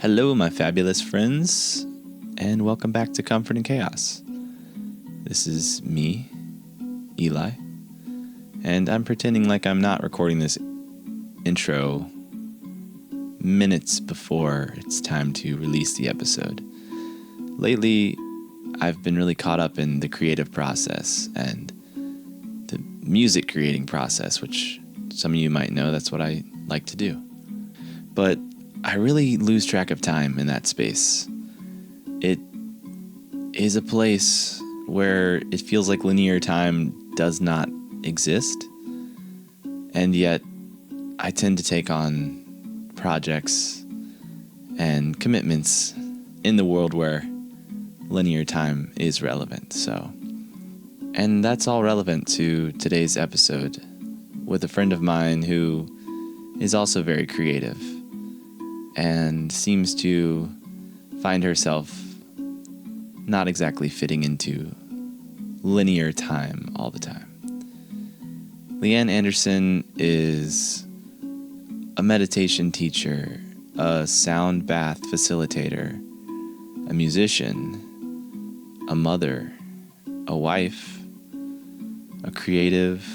Hello, my fabulous friends, and welcome back to Comfort and Chaos. This is me, Eli, and I'm pretending like I'm not recording this intro minutes before it's time to release the episode. Lately, I've been really caught up in the creative process and the music creating process, which some of you might know that's what I like to do. But I really lose track of time in that space. It is a place where it feels like linear time does not exist, and yet I tend to take on projects and commitments in the world where linear time is relevant. And that's all relevant to today's episode with a friend of mine who is also very creative and seems to find herself not exactly fitting into linear time all the time. LeeAnn Anderson is a meditation teacher, a sound bath facilitator, a musician, a mother, a wife, a creative,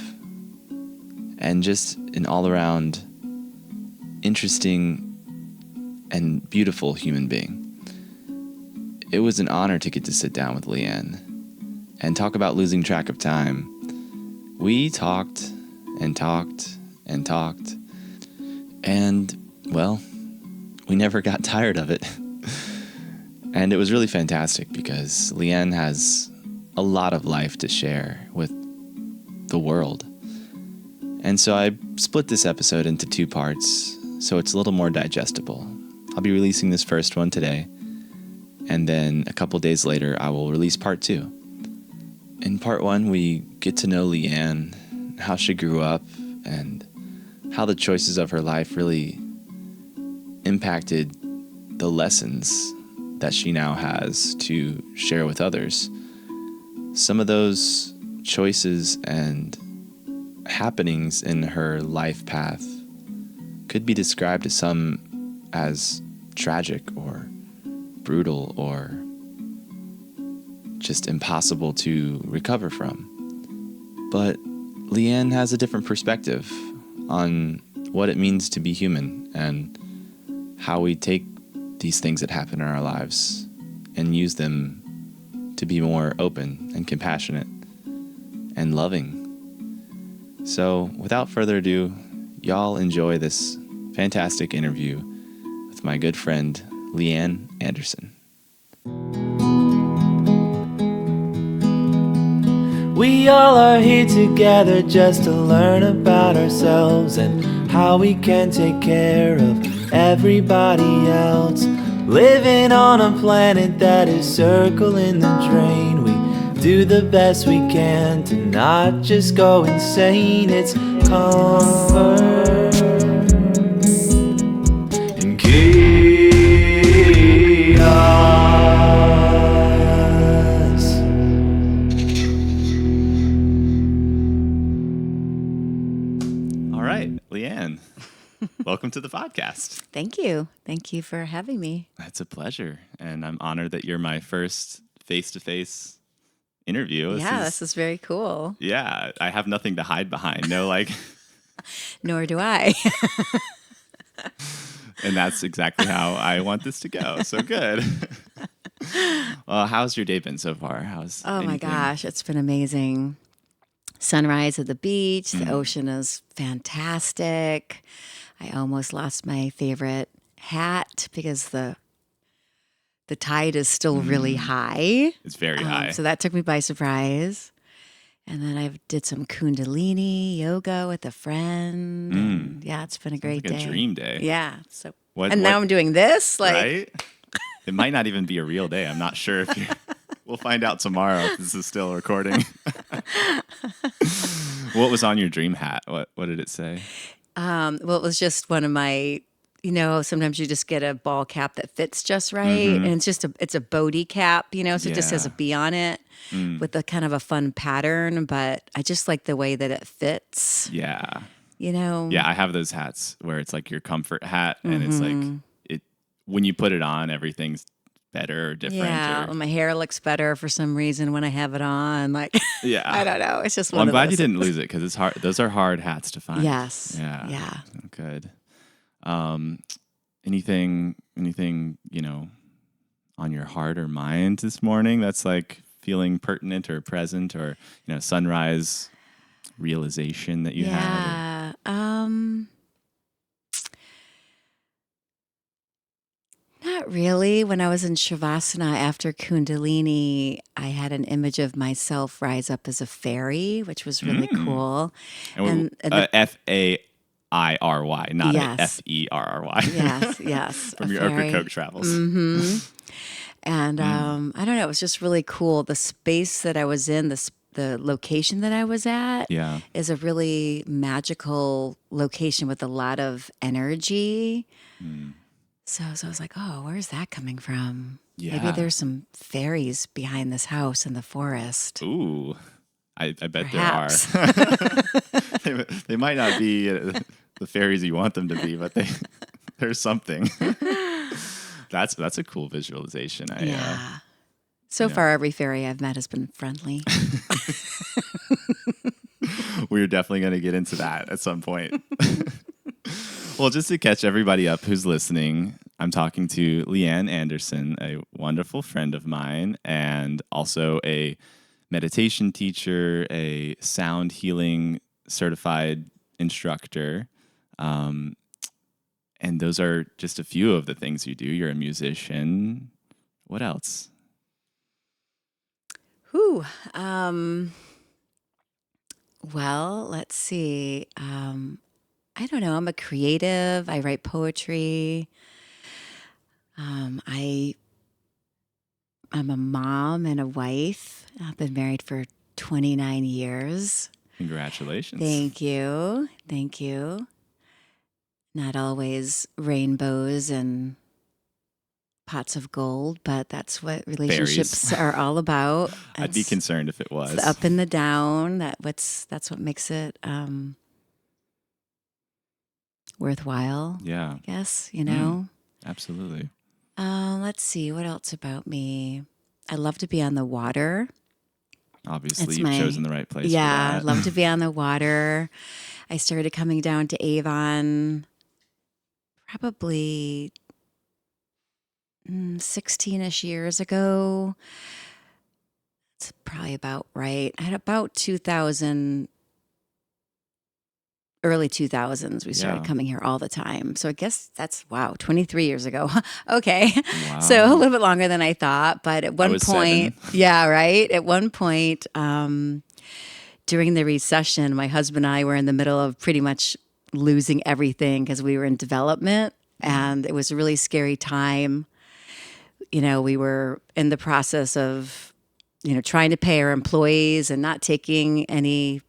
and just an all-around interesting and beautiful human being. It was an honor to get to sit down with LeeAnn and talk about losing track of time. We talked and talked and talked, and, well, we never got tired of it. And it was really fantastic because LeeAnn has a lot of life to share with the world. And so I split this episode into 2 parts so it's a little more digestible. I'll be releasing this first one today, and then a couple days later I will release part 2. In part 1, we get to know LeeAnn, how she grew up, and how the choices of her life really impacted the lessons that she now has to share with others. Some of those choices and happenings in her life path could be described to some as tragic or brutal or just impossible to recover from. But LeeAnn has a different perspective on what it means to be human and how we take these things that happen in our lives and use them to be more open and compassionate and loving. So without further ado, y'all enjoy this fantastic interview with my good friend, LeeAnn Anderson. We all are here together just to learn about ourselves and how we can take care of everybody else. Living on a planet that is circling the drain, we do the best we can to not just go insane. It's comfort and chaos. All right, LeeAnn, welcome to the podcast. Thank you. Thank you for having me. It's a pleasure, and I'm honored that you're my first face-to-face interview. This is very cool. Yeah, I have nothing to hide behind. No, Nor do I. and that's exactly how I want this to go. So good. Well, how's your day been so far? Oh my gosh, it's been amazing. Sunrise at the beach. The ocean is fantastic. I almost lost my favorite hat because the tide is still really high. It's very high. So that took me by surprise. And then I did some Kundalini yoga with a friend. And yeah, it's been a great day. A dream day. Yeah. So now I'm doing this. Right? It might not even be a real day. I'm not sure if you. We'll find out tomorrow if this is still recording. What was on your dream hat? What did it say? Well, it was just one of my, sometimes you just get a ball cap that fits just right. And it's a Bodhi cap, so it just has a bee on it with a kind of a fun pattern, but I just like the way that it fits. Yeah. Yeah, I have those hats where it's like your comfort hat and it's like when you put it on, everything's better or different. Yeah, Or, my hair looks better for some reason when I have it on. Like, yeah. I don't know. It's just Well, one I'm of glad those you didn't things. lose it because it's hard. Those are hard hats to find. Yes. Yeah. Yeah. Good. Anything, on your heart or mind this morning that's like feeling pertinent or present, or, sunrise realization that you had? Yeah. Not really. When I was in Shavasana after Kundalini, I had an image of myself rise up as a fairy, which was really cool. And Fairy, not yes, Ferry. yes, a From your fairy. Ocracoke travels. And I don't know, it was just really cool. The space that I was in, the location that I was at, Yeah. is a really magical location with a lot of energy. So I was like, oh, where's that coming from? Maybe Yeah. there's some fairies behind this house in the forest. Ooh, I bet Perhaps. there are. They might not be the fairies you want them to be, but there's something. That's a cool visualization. Yeah. So far, every fairy I've met has been friendly. We're definitely going to get into that at some point. Well, just to catch everybody up who's listening, I'm talking to LeeAnn Anderson, a wonderful friend of mine, and also a meditation teacher, a sound healing certified instructor. And those are just a few of the things you do. You're a musician. What else? Whew. Well, let's see. I don't know. I'm a creative. I write poetry. I'm a mom and a wife. I've been married for 29 years. Congratulations. Thank you. Thank you. Not always rainbows and pots of gold, but that's what relationships are all about. I'd be concerned if it was. It's the up and the down. That's what makes it worthwhile. Yeah. I guess, you know. Absolutely. Let's see, what else about me? I love to be on the water. Obviously, you've chosen the right place Yeah, for I that. love to be on the water. I started coming down to Avon probably 16-ish years ago. It's probably about right. At about 2000, early 2000s, we started coming here all the time. So I guess that's, 23 years ago. Okay. Wow. So a little bit longer than I thought. But at one point, 7. yeah, right. At one point, during the recession, my husband and I were in the middle of pretty much losing everything because we were in development, and it was a really scary time. You know, we were in the process of, trying to pay our employees and not taking any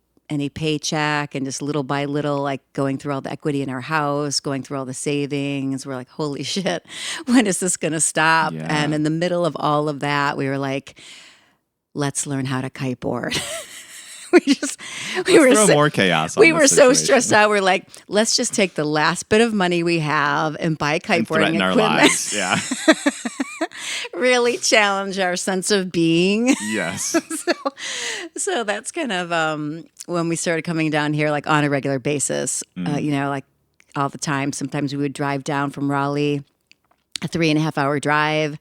paycheck, and just little by little, like going through all the equity in our house, going through all the savings. We're like, holy shit, when is this going to stop? Yeah. And in the middle of all of that, we were like, let's learn how to kiteboard. we were throw more chaos on we this were so situation. stressed out. We're like, let's just take the last bit of money we have and buy kiteboarding and threaten equipment. our lives. Yeah. Really challenge our sense of being. Yes. So that's kind of when we started coming down here, like on a regular basis, like all the time. Sometimes we would drive down from Raleigh, a 3.5-hour drive,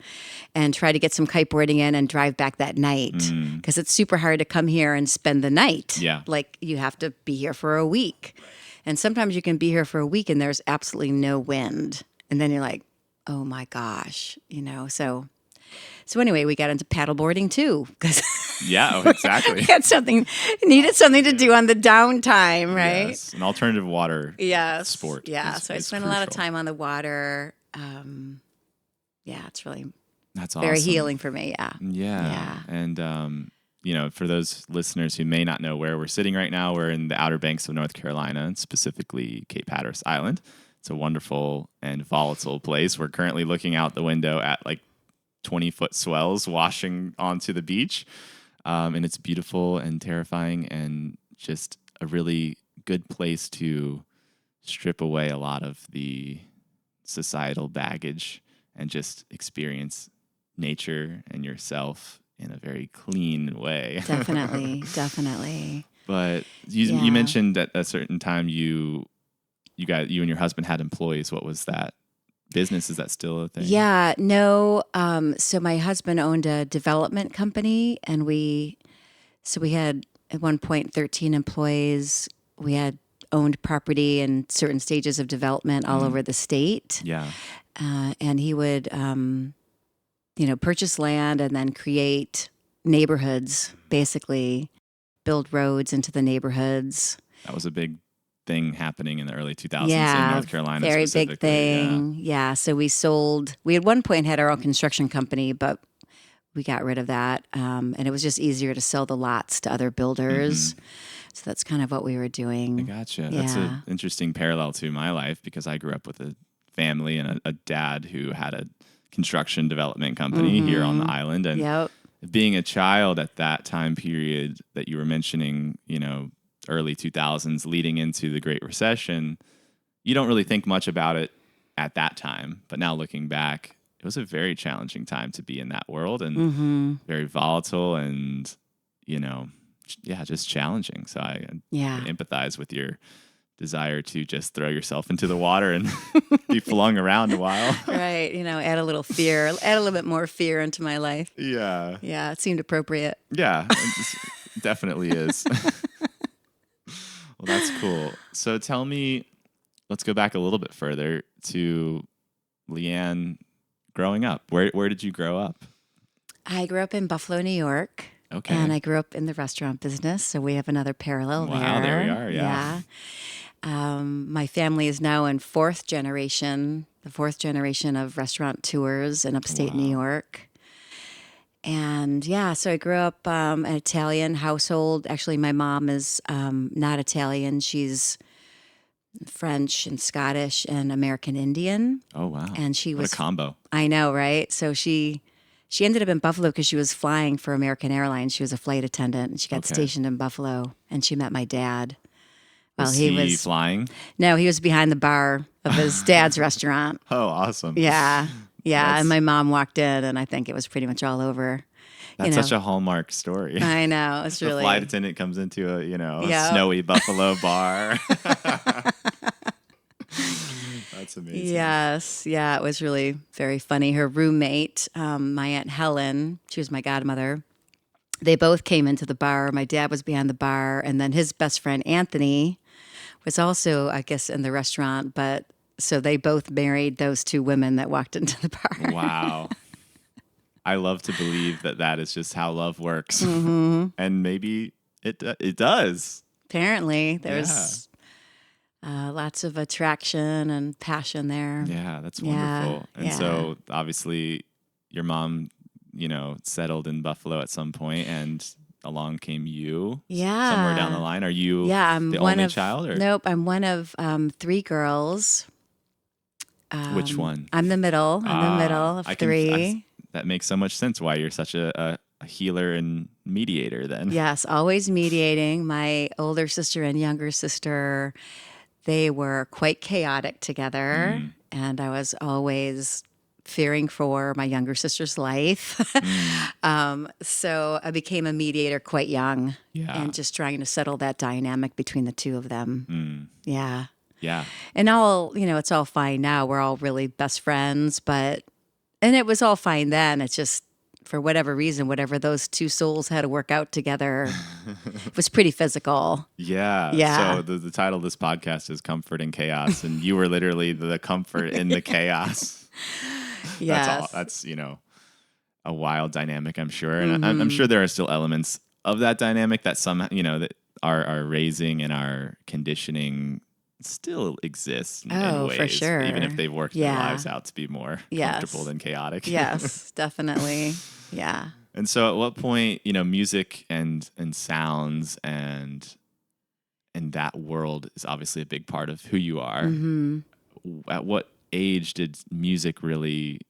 and try to get some kiteboarding in and drive back that night, because it's super hard to come here and spend the night. Yeah. Like you have to be here for a week. And sometimes you can be here for a week and there's absolutely no wind. And then you're like, oh my gosh, So anyway, we got into paddleboarding too, because Yeah, exactly. needed something to do on the downtime, right? Yes. An alternative water sport. Yeah. is- So I is spent a lot of crucial. time on the water. It's really That's very awesome. healing for me. Yeah. Yeah. And, for those listeners who may not know where we're sitting right now, we're in the Outer Banks of North Carolina, and specifically Cape Hatteras Island. It's a wonderful and volatile place. We're currently looking out the window at like 20-foot swells washing onto the beach. And it's beautiful and terrifying, and just a really good place to strip away a lot of the societal baggage and just experience nature and yourself in a very clean way. Definitely, definitely. But you mentioned at a certain time you and your husband had employees. What was that business? Is that still a thing? Yeah, no. So my husband owned a development company, and we had at one point 13 employees. We had owned property in certain stages of development all over the state. Yeah. And he would, purchase land and then create neighborhoods, basically build roads into the neighborhoods. That was a big thing happening in the early 2000s Yeah, in North Carolina. very big specifically. thing. Yeah. So we at one point had our own construction company, but we got rid of that. And it was just easier to sell the lots to other builders. Mm-hmm. So that's kind of what we were doing. I gotcha. Yeah. That's an interesting parallel to my life because I grew up with a family and a dad who had a construction development company here on the island. And Yep. being a child at that time period that you were mentioning, early 2000s leading into the Great Recession, you don't really think much about it at that time. But now looking back, it was a very challenging time to be in that world and very volatile and, just challenging. So I empathize with your desire to just throw yourself into the water and be flung around a while. Right. Add a little fear, add a little bit more fear into my life. Yeah. Yeah. It seemed appropriate. Yeah, it definitely is. Well, that's cool. So tell me, let's go back a little bit further to LeeAnn growing up. Where did you grow up? I grew up in Buffalo, New York. Okay. And I grew up in the restaurant business. So we have another parallel there. Wow, there we are. Yeah. My family is now in the fourth generation of restaurateurs in upstate New York. And so I grew up an Italian household. Actually, my mom is not Italian. She's French and Scottish and American Indian. Oh, wow. And she was a combo. I know, right? So she ended up in Buffalo because she was flying for American Airlines. She was a flight attendant, and she got stationed in Buffalo. And she met my dad. Well, he was flying? No, he was behind the bar of his dad's restaurant. Oh, awesome. Yeah. Yeah. And my mom walked in, and I think it was pretty much all over. That's such a hallmark story. I know. It's really. The flight attendant comes into a snowy Buffalo bar. That's amazing. Yes. Yeah. It was really very funny. Her roommate, my Aunt Helen, she was my godmother. They both came into the bar. My dad was behind the bar. And then his best friend, Anthony, was also, I guess, in the restaurant. But so they both married those two women that walked into the bar. Wow. I love to believe that is just how love works. And maybe it does. Apparently, there's lots of attraction and passion there. Yeah, that's wonderful. And so obviously your mom, settled in Buffalo at some point, and along came you somewhere down the line. Are you I'm the one only of, child? Or? Nope, I'm one of three girls. Which one? I'm the middle. I'm the middle of three. That makes so much sense why you're such a healer and mediator then. Yes, always mediating. My older sister and younger sister, they were quite chaotic together. And I was always fearing for my younger sister's life. So I became a mediator quite young and just trying to settle that dynamic between the two of them. Yeah. Yeah. And it's all fine now. We're all really best friends, and it was all fine then. It's just, for whatever reason, whatever those two souls had to work out together, it was pretty physical. Yeah. Yeah. So the title of this podcast is Comfort in Chaos, and you were literally the comfort in the chaos. Yes. That's a wild dynamic, I'm sure. And I'm sure there are still elements of that dynamic that some, that our raising and our conditioning still exists in ways. For sure. Even if they've worked their lives out to be more comfortable than chaotic. Yes, definitely. Yeah. And so at what point, music and sounds and that world is obviously a big part of who you are. At what age did music really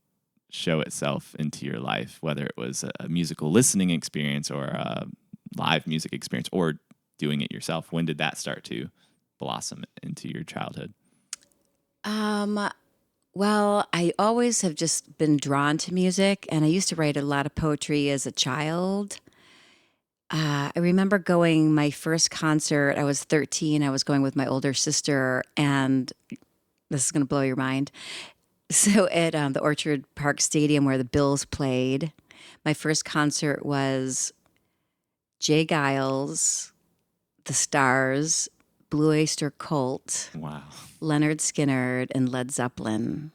show itself into your life, whether it was a musical listening experience or a live music experience or doing it yourself? When did that start to blossom into your childhood? Well, I always have just been drawn to music, and I used to write a lot of poetry as a child. I remember going my first concert. I was 13. I was going with my older sister, and this is going to blow your mind. So at the Orchard Park Stadium where the Bills played, my first concert was Jay Giles, The Stars, Blue Oyster Cult, Wow. Leonard Skinner, and Led Zeppelin.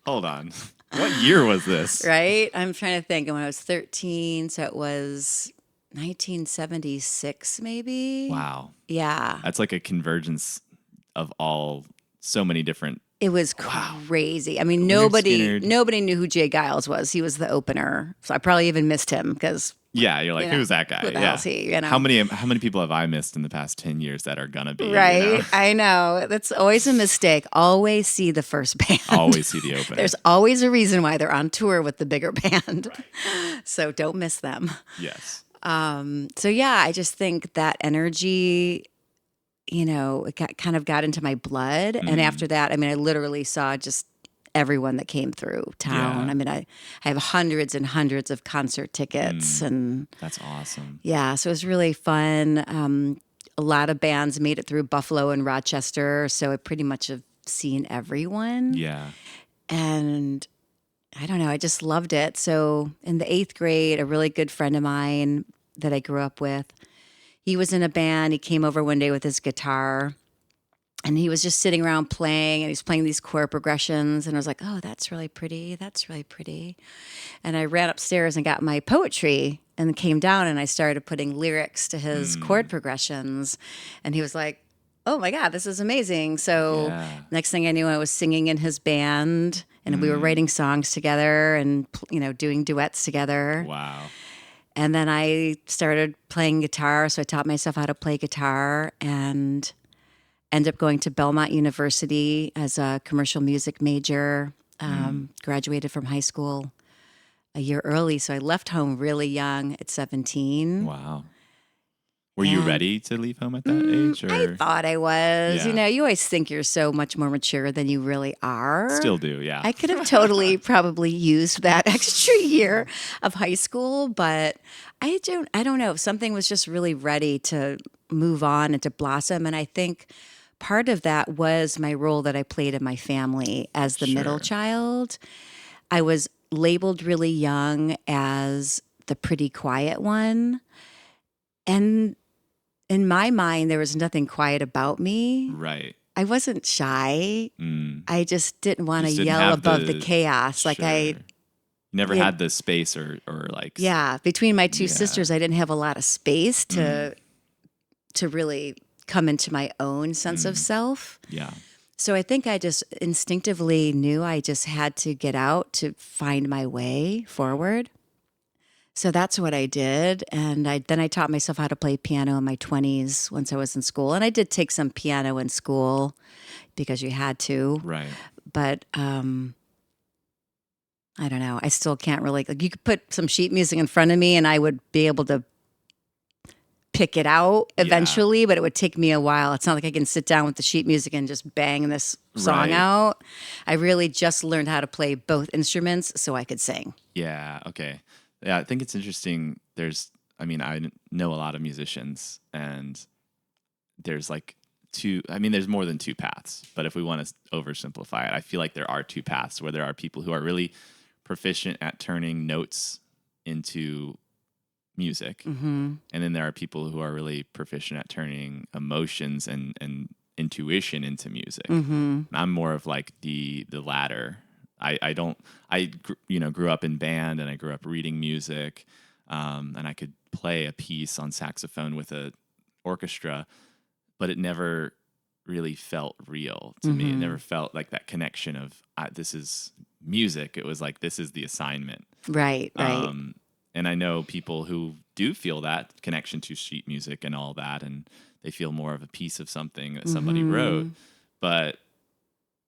Hold on. What year was this? Right? I'm trying to think. When I was 13, so it was 1976, maybe. Wow. Yeah. That's like a convergence of so many different. It was Wow. crazy. I mean, Leonard Skinner. nobody knew who Jay Giles was. He was the opener. So I probably even missed him because Yeah, you're like, who's that guy? who the Yeah. hell's he? You know? How many people have I missed in the past 10 years that are gonna be? Right. You know? I know. That's always a mistake. Always see the first band. Always see the opener. There's always a reason why they're on tour with the bigger band. So don't miss them. Yes. So yeah, I just think that energy, it kind of got into my blood. And after that, I mean, I literally saw just everyone that came through town. Yeah. I mean, I have hundreds and hundreds of concert tickets, and That's awesome. yeah, so it was really fun. A lot of bands made it through Buffalo and Rochester, so I pretty much have seen everyone. Yeah. And I don't know, I just loved it. So in the 8th grade, a really good friend of mine that I grew up with, he was in a band. He came over one day with his guitar, and he was just sitting around playing, and he's playing these chord progressions. And I was like, oh, that's really pretty. That's really pretty. And I ran upstairs and got my poetry and came down, and I started putting lyrics to his chord progressions. And he was like, oh my God, this is amazing. So next thing I knew, I was singing in his band, and we were writing songs together and, doing duets together. Wow. And then I started playing guitar. So I taught myself how to play guitar and ended up going to Belmont University as a commercial music major. Graduated from high school a year early. So I left home really young at 17. Wow. Were you ready to leave home at that age? Or? I thought I was. Yeah. You always think you're so much more mature than you really are. Still do, yeah. I could have totally probably used that extra year of high school, but I don't know. Something was just really ready to move on and to blossom. And I think part of that was my role that I played in my family as the middle child. I was labeled really young as the pretty quiet one. And in my mind, there was nothing quiet about me. Right. I wasn't shy. I just didn't want to yell above the chaos. Like I never had the space or like. Yeah. Between my two sisters, I didn't have a lot of space to really come into my own sense of self. Yeah. So I think I just instinctively knew I just had to get out to find my way forward. So that's what I did. And then I taught myself how to play piano in my 20s once I was in school. And I did take some piano in school because you had to. Right. But I don't know. I still can't really, you could put some sheet music in front of me and I would be able to pick it out eventually, but it would take me a while. It's not like I can sit down with the sheet music and just bang this song out. I really just learned how to play both instruments so I could sing. Yeah. Okay. Yeah, I think it's interesting. I know a lot of musicians, and there's there's more than two paths. But if we want to oversimplify it, I feel like there are two paths where there are people who are really proficient at turning notes into music. And then there are people who are really proficient at turning emotions and intuition into music. I'm more of like the latter. I grew up in band, and I grew up reading music, and I could play a piece on saxophone with an orchestra, but it never really felt real to me. It never felt like that connection of this is music. It was like, this is the assignment. Right. And I know people who do feel that connection to sheet music and all that, and they feel more of a piece of something that somebody wrote, but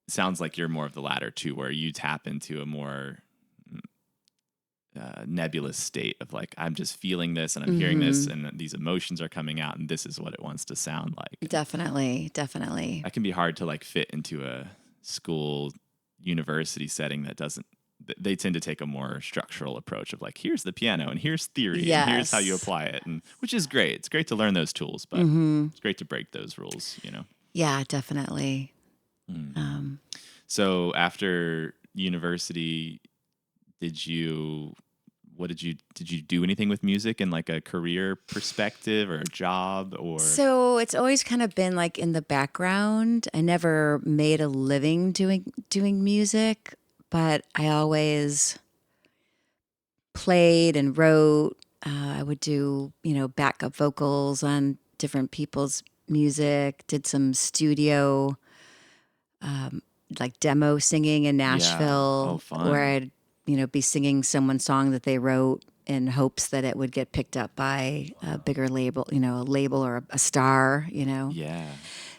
it sounds like you're more of the latter too, where you tap into a more nebulous state of like, I'm just feeling this and I'm hearing this and these emotions are coming out and this is what it wants to sound like. Definitely. That can be hard to like fit into a school university setting that doesn't, they tend to take a more structural approach of like, here's the piano and here's theory and here's how you Yes. apply it, and which is great. It's great to learn those tools, but it's great to break those rules, you know. Yeah, definitely. So after university, did you did you do anything with music in like a career perspective or a job or? So it's always kind of been like in the background. I never made a living doing music, but I always played and wrote. I would do, backup vocals on different people's music, did some studio, like demo singing in Yeah. Nashville, Oh, fun. where I'd, be singing someone's song that they wrote in hopes that it would get picked up by a bigger label, a label or a star, Yeah.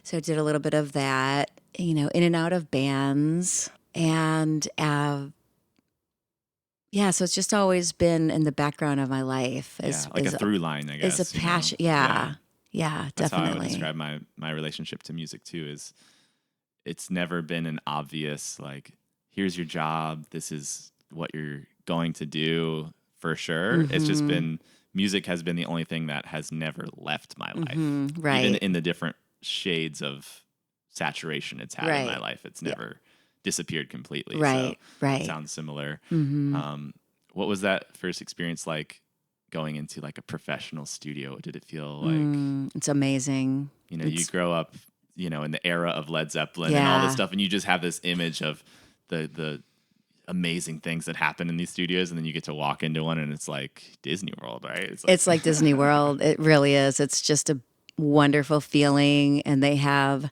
So I did a little bit of that, in and out of bands. And yeah, so it's just always been in the background of my life. Yeah, like a through line, I guess. It's a you know? passion. Yeah. Yeah, That's how I would definitely. describe my relationship to music too, is it's never been an obvious, like, here's your job, this is what you're going to do for sure. It's just been, music has been the only thing that has never left my life. Right. Even in the different shades of saturation it's had in my Right. life, it's never disappeared completely. Right, So right. it sounds similar. What was that first experience like, going into like a professional studio? What did it feel like? It's amazing. You grow up, in the era of Led Zeppelin and all this stuff, and you just have this image of the amazing things that happen in these studios, and then you get to walk into one and it's like Disney World, right? It's like Disney World. It really is. It's just a wonderful feeling, and they have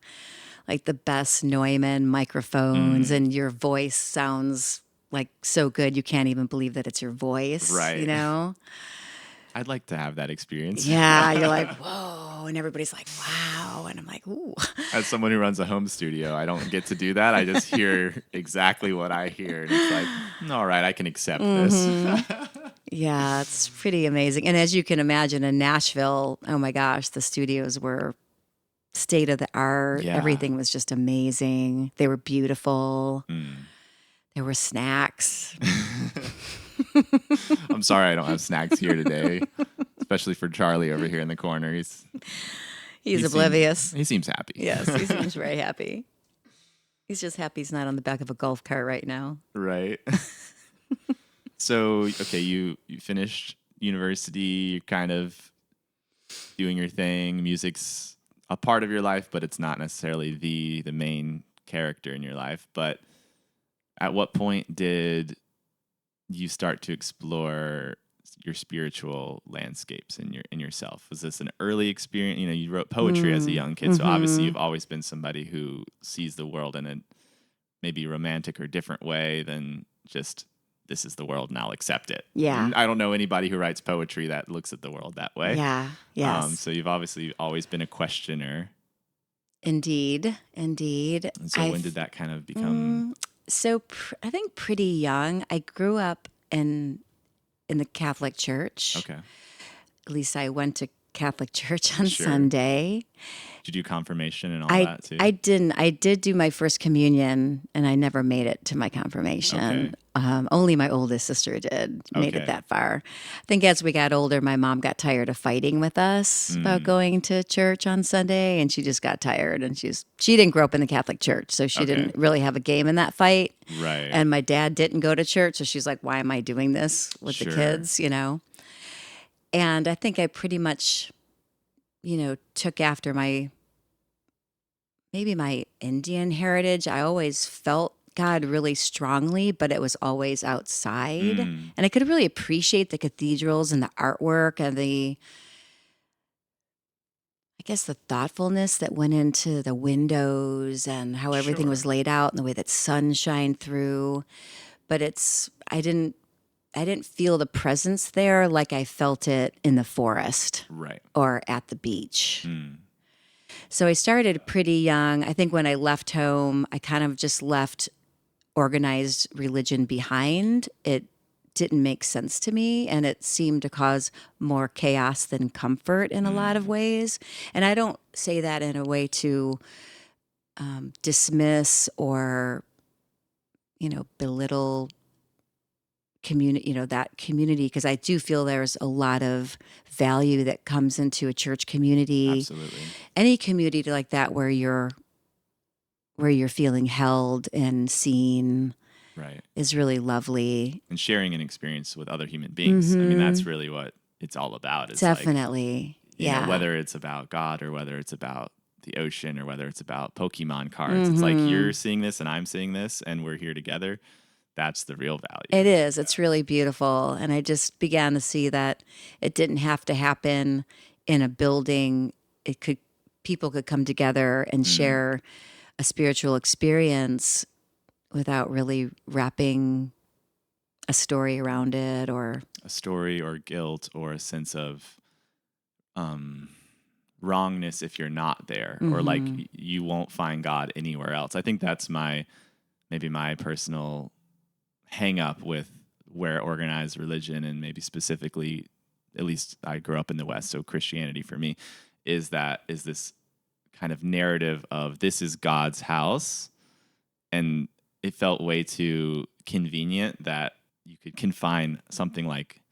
like the best Neumann microphones, and your voice sounds like so good you can't even believe that it's your voice. Right. I'd like to have that experience. Yeah, you're like, whoa, and everybody's like, wow, and I'm like, ooh. As someone who runs a home studio, I don't get to do that. I just hear exactly what I hear, and it's like, all right, I can accept this. Yeah, it's pretty amazing. And as you can imagine, in Nashville, oh my gosh, the studios were state of the art. Yeah. Everything was just amazing. They were beautiful. There were snacks. I'm sorry I don't have snacks here today, especially for Charlie over here in the corner. He's oblivious. He seems happy. Yes, he seems very happy. He's just happy he's not on the back of a golf cart right now. Right. So, okay, you finished university, you're kind of doing your thing. Music's a part of your life, but it's not necessarily the main character in your life. But at what point did you start to explore your spiritual landscapes in yourself? Was this an early experience? You wrote poetry as a young kid, so obviously you've always been somebody who sees the world in a maybe romantic or different way than just, this is the world and I'll accept it. Yeah. I don't know anybody who writes poetry that looks at the world that way. Yeah, yes. So you've obviously always been a questioner. Indeed. And so when did that kind of become? I think pretty young. I grew up in the Catholic Church. Okay. At least I went to Catholic church on Sure. Sunday. Did you do confirmation and all that too? I didn't. I did do my first communion, and I never made it to my confirmation. Only my oldest sister made Okay. it that far. I think as we got older, my mom got tired of fighting with us about going to church on Sunday, and she just got tired. And she didn't grow up in the Catholic church, so she didn't really have a game in that fight. Right. And my dad didn't go to church, so she's like, "Why am I doing this with Sure. the kids?" And I think I pretty much, took after maybe my Indian heritage. I always felt God really strongly, but it was always outside. And I could really appreciate the cathedrals and the artwork and the thoughtfulness that went into the windows and how everything was laid out and the way that sun shined through. But I didn't feel the presence there like I felt it in the forest Right. or at the beach. So I started pretty young. I think when I left home, I kind of just left organized religion behind. It didn't make sense to me, and it seemed to cause more chaos than comfort in a lot of ways. And I don't say that in a way to dismiss or belittle community, that community, because I do feel there's a lot of value that comes into a church community, Absolutely. any community like that where you're feeling held and seen Right. is really lovely. And sharing an experience with other human beings. I mean, that's really what it's all about. It's like, Definitely. Yeah. whether it's about God or whether it's about the ocean or whether it's about Pokemon cards. It's like you're seeing this and I'm seeing this and we're here together. That's the real value. It is. It's really beautiful. And I just began to see that it didn't have to happen in a building. People could come together and share a spiritual experience without really wrapping a story around it, or a story or guilt or a sense of wrongness if you're not there, or like you won't find God anywhere else. I think that's maybe my personal hang up with where organized religion, and maybe specifically, at least I grew up in the West, so Christianity for me is this kind of narrative of this is God's house, and it felt way too convenient that you could confine something like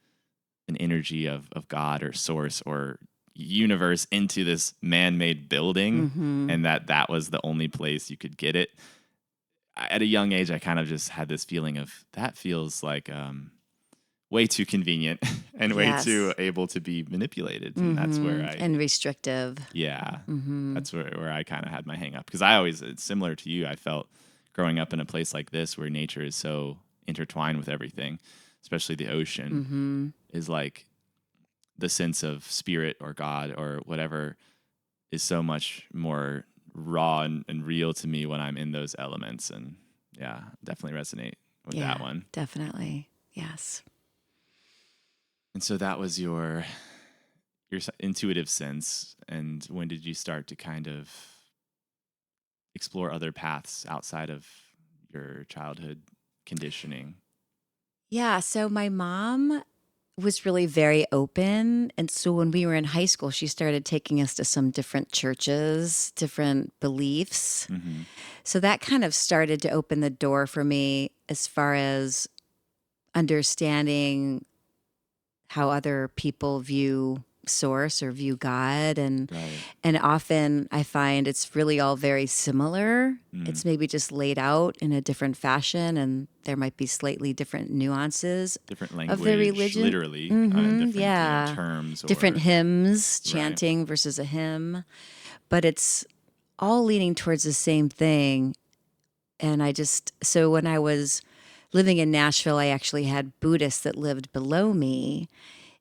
an energy of God or source or universe into this man-made building, and that was the only place you could get it. At a young age, I kind of just had this feeling of that feels like way too convenient and way too able to be manipulated. And that's where and restrictive. Yeah, that's where I kind of had my hang up. Because it's similar to you, I felt growing up in a place like this where nature is so intertwined with everything, especially the ocean, is like the sense of spirit or God or whatever is so much more raw and real to me when I'm in those elements. And yeah, definitely resonate with that one. Definitely. Yes. And so that was your intuitive sense. And when did you start to kind of explore other paths outside of your childhood conditioning? Yeah. So my mom was really very open. And so when we were in high school, she started taking us to some different churches, different beliefs. So that kind of started to open the door for me as far as understanding how other people view source or view God. And often I find it's really all very similar. It's maybe just laid out in a different fashion, and there might be slightly different nuances, different language, of the religion, literally, different terms, different hymns, chanting versus a hymn, but it's all leaning towards the same thing. And so when I was living in Nashville, I actually had Buddhists that lived below me,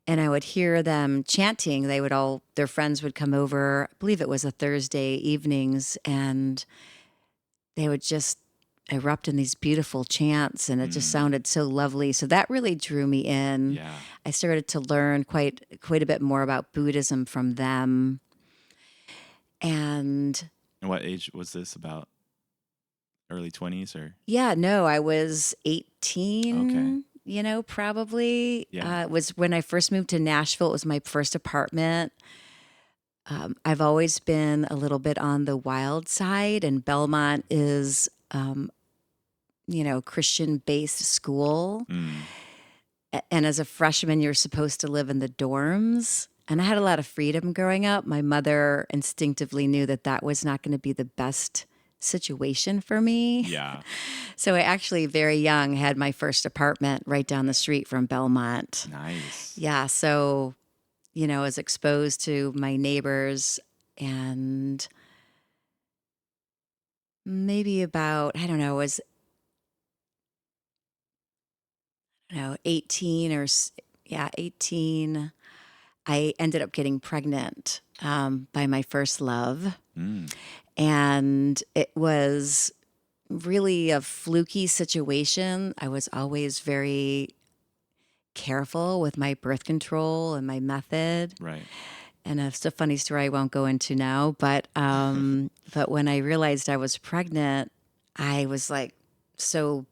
and I would hear them chanting. Their friends would come over, I believe it was a Thursday evenings, and they would just erupt in these beautiful chants, and it just sounded so lovely. So that really drew me in. Yeah. I started to learn quite a bit more about Buddhism from them. And what age was this? About early 20s or? Yeah, no, I was 18. Okay. Probably. Yeah. It was when I first moved to Nashville. It was my first apartment. I've always been a little bit on the wild side, and Belmont is, Christian-based school. And as a freshman, you're supposed to live in the dorms. And I had a lot of freedom growing up. My mother instinctively knew that was not going to be the best situation for me. Yeah. So I actually, very young, had my first apartment right down the street from Belmont. Nice. Yeah. So, I was exposed to my neighbors, and maybe about, I don't know, 18 18. I ended up getting pregnant by my first love. And it was really a fluky situation. I was always very careful with my birth control and my method. Right. And it's a funny story I won't go into now, but but when I realized I was pregnant, I was like so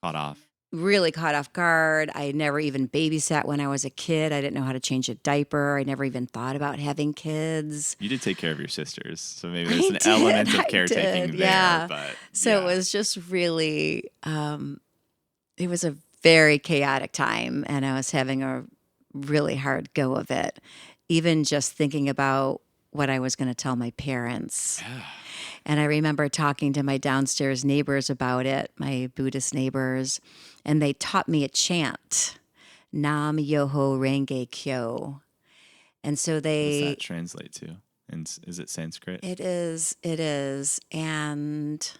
caught off. really caught off guard. I never even babysat when I was a kid. I didn't know how to change a diaper. I never even thought about having kids. You did take care of your sisters, so maybe there's I an did. element of I caretaking did. there. Yeah. But So it yeah, was just really, it was a very chaotic time, and I was having a really hard go of it. Even just thinking about what I was going to tell my parents. yeah, And I remember talking to my downstairs neighbors about it, my Buddhist neighbors, and they taught me a chant, Nam Yoho Renge Kyo. And so what's that they, translate to? And is it Sanskrit? it is. And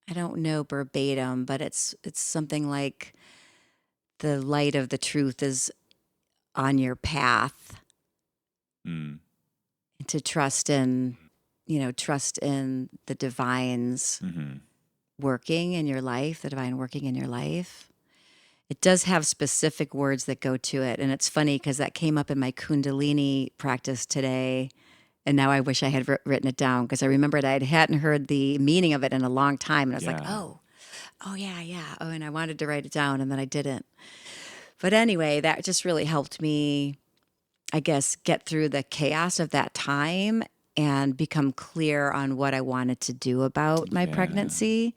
I don't know verbatim, but it's something like the light of the truth is on your path, Mm. to trust in, trust in the divine's Hmm. working in your life, the divine working in your life. It does have specific words that go to it. And it's funny because that came up in my Kundalini practice today. And now I wish I had written it down because I remembered I hadn't heard the meaning of it in a long time. And I was like, Yeah. oh, yeah, yeah. Oh, and I wanted to write it down and then I didn't. But anyway, that just really helped me, I guess, get through the chaos of that time and become clear on what I wanted to do about my Yeah. pregnancy.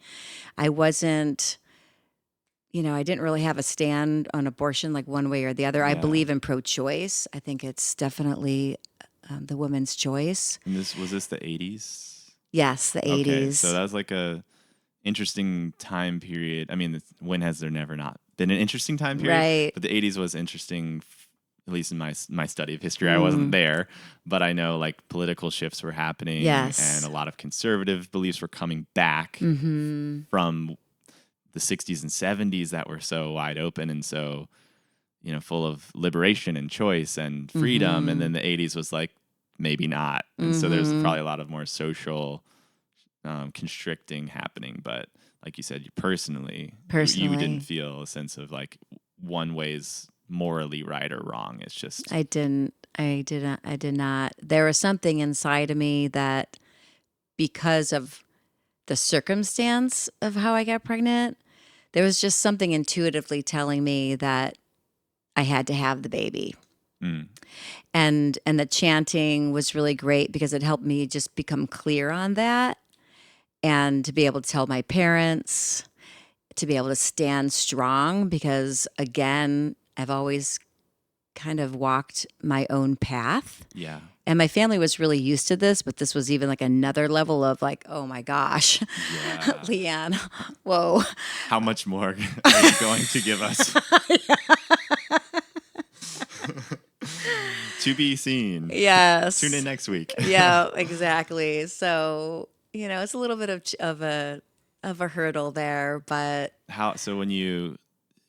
I wasn't, I didn't really have a stand on abortion like one way or the other. I Yeah. believe in pro choice. I think it's definitely the woman's choice. And this the 80s? Yes, the Okay, so 80s. that was like a interesting time period. I mean, when has there never not been an interesting time period? Right. But the 80s was interesting, at least in my study of history. I wasn't there, but I know like political shifts were happening and Yes. a lot of conservative beliefs were coming back from the 60s and 70s that were so wide open and so, full of liberation and choice and freedom. And then the 80s was like, maybe not. And so there's probably a lot of more social constricting happening. But like you said, you didn't feel a sense of like one way's morally right or wrong. It's just, I didn't. I didn't. I did not. There was something inside of me that, because of the circumstance of how I got pregnant, there was just something intuitively telling me that I had to have the baby. mm, And the chanting was really great because it helped me just become clear on that and to be able to tell my parents, to be able to stand strong because, again, I've always kind of walked my own path. yeah. And my family was really used to this, but this was even like another level of like, oh my gosh, Yeah. LeeAnn, whoa. How much more are you going to give us? To be seen. Yes. Tune in next week. Yeah, exactly. So, it's a little bit of a hurdle there, but So when you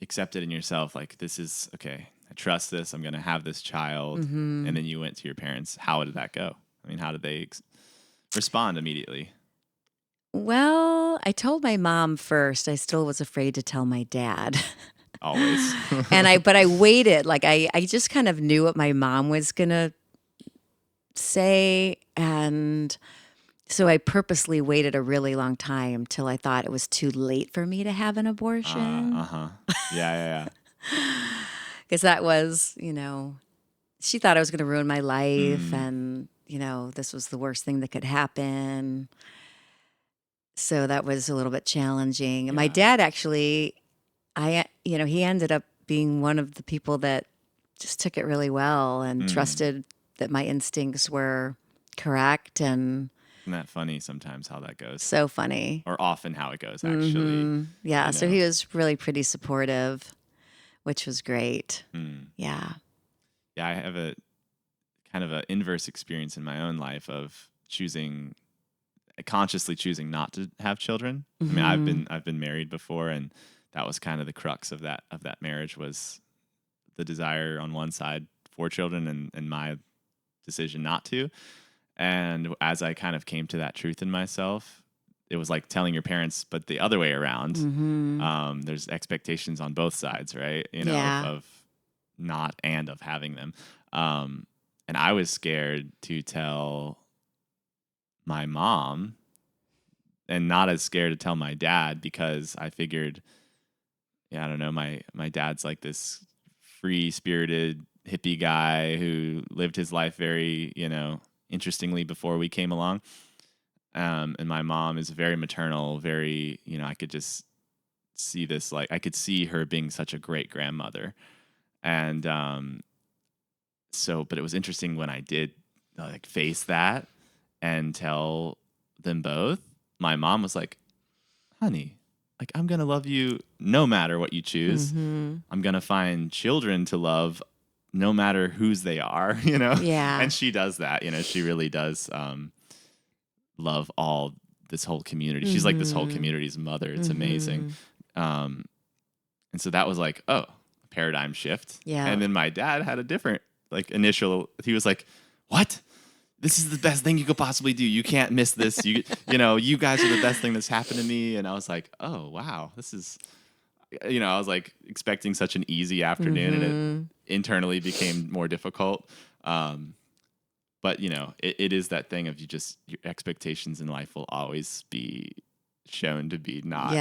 accept it in yourself, like this is okay, I trust this, I'm going to have this child, and then you went to your parents, how did that go? I mean, how did they respond immediately? well, I told my mom first. I still was afraid to tell my dad. Always. But I waited. Like I just kind of knew what my mom was gonna say. And so I purposely waited a really long time till I thought it was too late for me to have an abortion. Uh-huh. Yeah. Because that was, she thought I was gonna ruin my life Mm, and, this was the worst thing that could happen. So that was a little bit challenging. And my yeah. dad actually, he ended up being one of the people that just took it really well and trusted that my instincts were correct, and Isn't that funny sometimes how that goes? so funny. Or often how it goes, actually. Yeah. So he was really pretty supportive, which was great. Mm. Yeah. Yeah, I have a kind of an inverse experience in my own life of consciously choosing not to have children. I mean, I've been married before, and that was kind of the crux of that marriage, was the desire on one side for children and my decision not to. And as I kind of came to that truth in myself, it was like telling your parents, but the other way around. There's expectations on both sides, right? Yeah. Of not and of having them. And I was scared to tell my mom and not as scared to tell my dad because I figured yeah, I don't know, my dad's like this free-spirited hippie guy who lived his life very, interestingly before we came along. And my mom is very maternal, very, I could just see this, like I could see her being such a great grandmother. And but it was interesting when I did like face that and tell them both. My mom was like, honey, like I'm gonna love you no matter what you choose. I'm gonna find children to love no matter whose they are, Yeah. And she does that, she really does love all this whole community. She's like this whole community's mother. It's amazing. And so that was like, oh, paradigm shift. Yeah. And then my dad had a different like initial, he was like, what? This is the best thing you could possibly do. You can't miss this. You guys are the best thing that's happened to me. And I was like, oh, wow, this is, I was like expecting such an easy afternoon and it internally became more difficult. But it is that thing of your expectations in life will always be shown to be not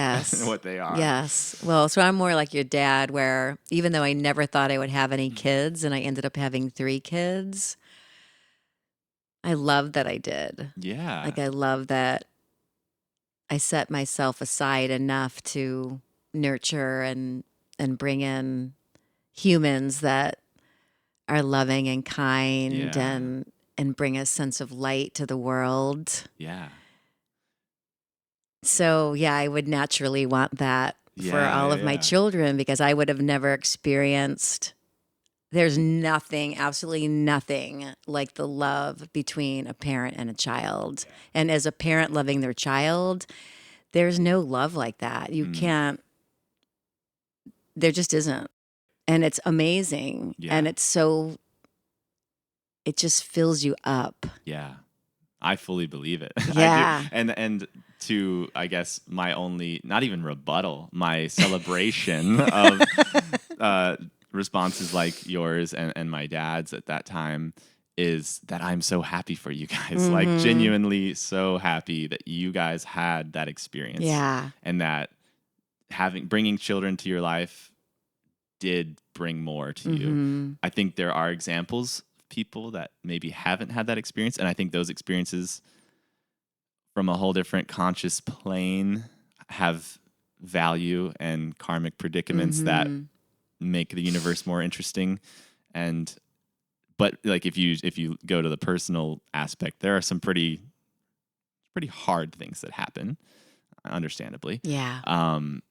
what they are. Yes. Well, so I'm more like your dad, where even though I never thought I would have any kids and I ended up having 3 kids, I love that I did. Yeah. Like I love that I set myself aside enough to nurture and bring in humans that are loving and kind Yeah. and bring a sense of light to the world. Yeah. So, yeah, I would naturally want that for Yeah, all yeah, of my yeah. children because I would have never experienced. There's nothing, absolutely nothing like the love between a parent and a child. And as a parent loving their child, there's no love like that. You can't, there just isn't. And it's amazing. Yeah. And it just fills you up. Yeah. I fully believe it. Yeah. I do. And to, I guess, my only, not even rebuttal, my celebration of responses like yours and my dad's at that time is that I'm so happy for you guys. Like genuinely so happy that you guys had that experience. Yeah. And that bringing children to your life did bring more to you. I think there are examples of people that maybe haven't had that experience. And I think those experiences from a whole different conscious plane have value and karmic predicaments that make the universe more interesting. But like if you go to the personal aspect, there are some pretty hard things that happen, understandably. Yeah. And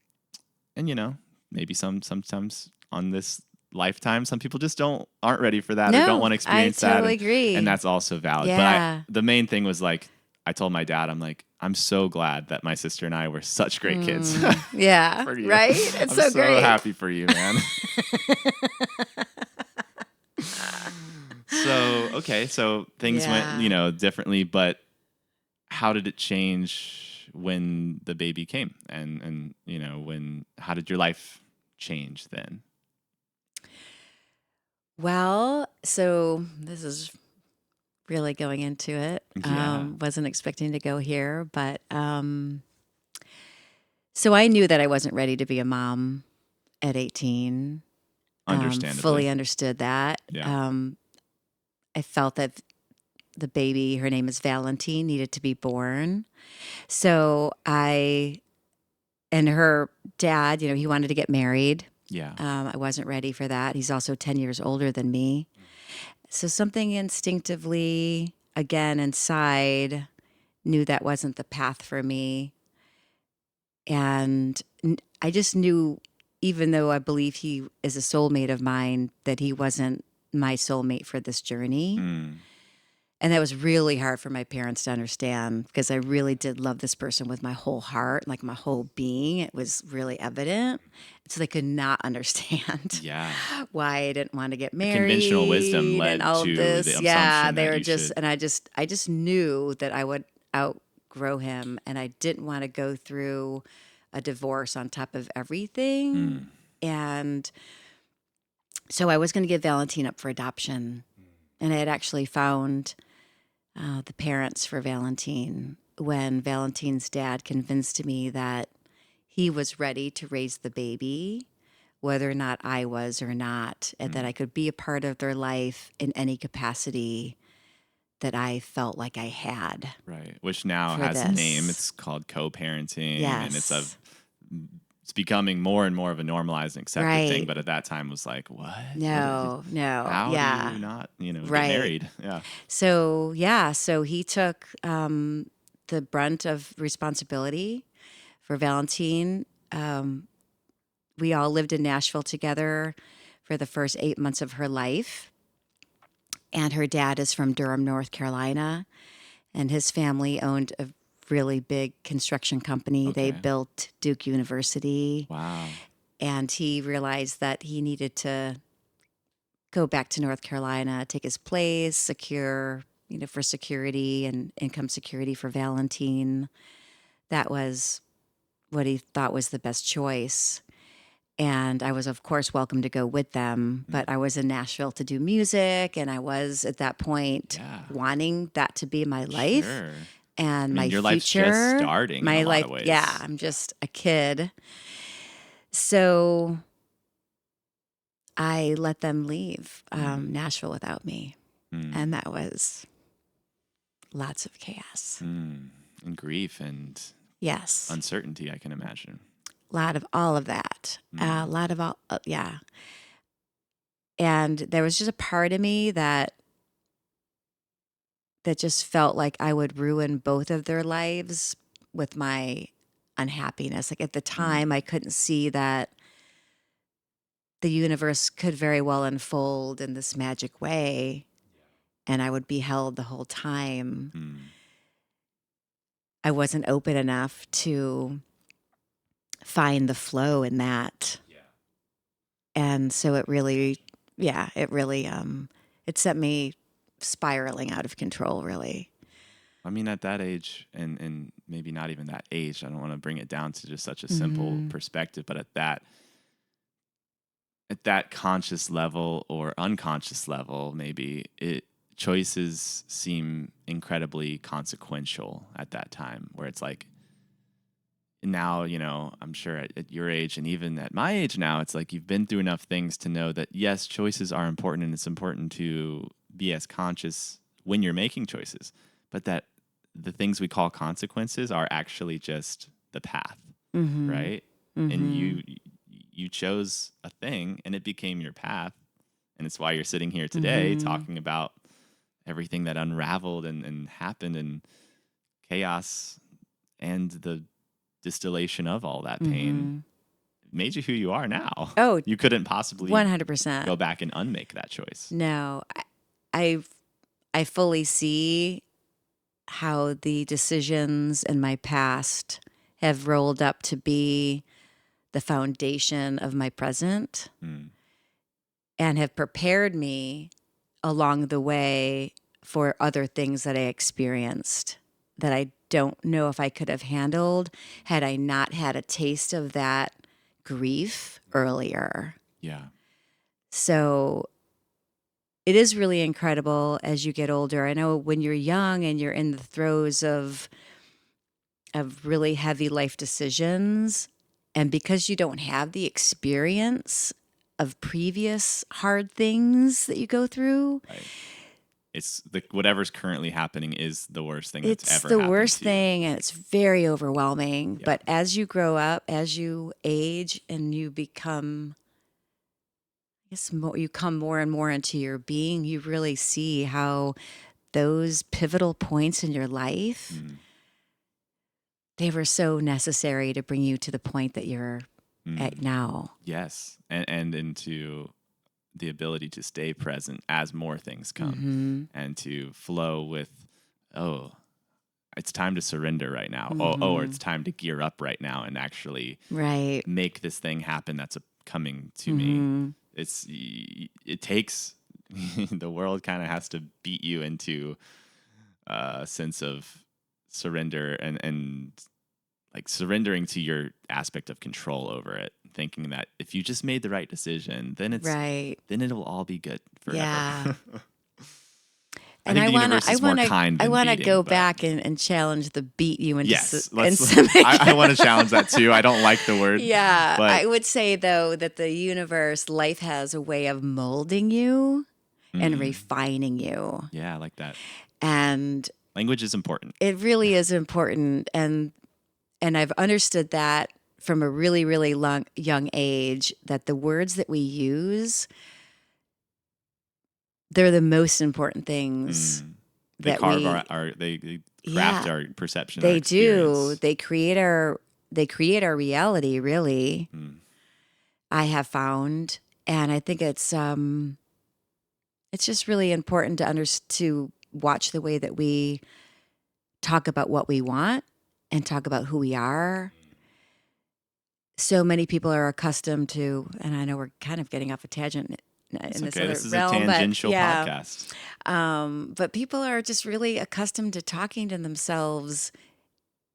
maybe sometimes on this lifetime, some people just aren't ready for that. No, or don't want to experience that. I totally agree. And that's also valid. Yeah. But the main thing was like, I told my dad, I'm like, I'm so glad that my sister and I were such great kids. Yeah. For you. Right? It's I'm so great. happy for you, man. So things went, differently, but how did it change when the baby came? And how did your life change then? Well, so this is really going into it. Yeah. Wasn't expecting to go here, but so I knew that I wasn't ready to be a mom at 18. Understandably. Fully understood that. Yeah. I felt that the baby, her name is Valentine, needed to be born. So and her dad, he wanted to get married. Yeah. I wasn't ready for that. He's also 10 years older than me. So something instinctively, again, inside, knew that wasn't the path for me. And I just knew, even though I believe he is a soulmate of mine, that he wasn't my soulmate for this journey. And that was really hard for my parents to understand because I really did love this person with my whole heart, like my whole being. It was really evident. So they could not understand why I didn't want to get married. Conventional wisdom led and all to this. the assumption Yeah, they that were you just, should. and I just knew that I would outgrow him, and I didn't want to go through a divorce on top of everything. And so I was going to give Valentine up for adoption, and I had actually found the parents for Valentine when Valentine's dad convinced me that he was ready to raise the baby, whether or not I was or not, and that I could be a part of their life in any capacity that I felt like I had Right. Which now for has a name. this. It's called co-parenting, and Yes. it's becoming more and more of a normalized and accepted thing. Right. But at that time, was like, what? No, no. How do Yeah. you not, get Right. married? Yeah. So, yeah. So he took the brunt of responsibility for Valentine. We all lived in Nashville together for the first 8 months of her life. And her dad is from Durham, North Carolina. And his family owned a really big construction company. They Okay. built Duke University. Wow. And he realized that he needed to go back to North Carolina, take his place, secure, for security and income security for Valentine. That was what he thought was the best choice. And I was, of course, welcome to go with them. But I was in Nashville to do music. And I was at that point Yeah. wanting that to be my life Sure. and my your future. life's just starting my in a life, lot of ways. yeah, I'm just a kid. So I let them leave Nashville without me. And that was lots of chaos. And grief and Yes. uncertainty, I can imagine. A lot of all of that. A lot of all, yeah. And there was just a part of me that just felt like I would ruin both of their lives with my unhappiness. Like at the time, I couldn't see that the universe could very well unfold in this magic way, and I would be held the whole time. I wasn't open enough to find the flow in that. And so it really, it sent me spiraling out of control, really. I mean, at that age, and maybe not even that age, I don't want to bring it down to just such a simple perspective, but at that conscious level or unconscious level, maybe choices seem incredibly consequential at that time, where it's like, now, I'm sure at your age and even at my age now, it's like you've been through enough things to know that, yes, choices are important, and it's important to be as conscious when you're making choices, but that the things we call consequences are actually just the path, right? And you chose a thing, and it became your path, and it's why you're sitting here today talking about everything that unraveled and happened, and chaos and the distillation of all that pain made you who you are now. Oh, you couldn't possibly 100% go back and unmake that choice. No, I fully see how the decisions in my past have rolled up to be the foundation of my present and have prepared me along the way for other things that I experienced that I don't know if I could have handled had I not had a taste of that grief earlier. Yeah. So it is really incredible as you get older. I know when you're young and you're in the throes of really heavy life decisions, and because you don't have the experience of previous hard things that you go through, Right. It's whatever's currently happening is the worst thing that's ever it's happened the worst to you. thing, and it's very overwhelming. Yeah. But as you grow up, as you age, and you become, you come more and more into your being, you really see how those pivotal points in your life, they were so necessary to bring you to the point that you're at now. Yes. And into the ability to stay present as more things come and to flow with, oh, it's time to surrender right now. Or it's time to gear up right now and actually make this thing happen that's coming to me. It takes, the world kind of has to beat you into a sense of surrender and like surrendering to your aspect of control over it, thinking that if you just made the right decision, then then it'll all be good forever. Yeah. And I think the universe is more kind than beating, go but- back and challenge the beat you into Yes, I I want to challenge that too. I don't like the word. Yeah, but I would say though that the universe, life has a way of molding you and refining you, yeah, I like that. and Language is important. it really is important. And I've understood that from a really really young age, that the words that we use, they're the most important things They that carve we they craft Yeah, our perception. they our do. experience. They create our reality, really. I have found, and I think it's just really important to watch the way that we talk about what we want and talk about who we are. So many people are accustomed to, and I know we're kind of getting off a tangent It's in this okay. other This is realm, a tangential but yeah, podcast. but people are just really accustomed to talking to themselves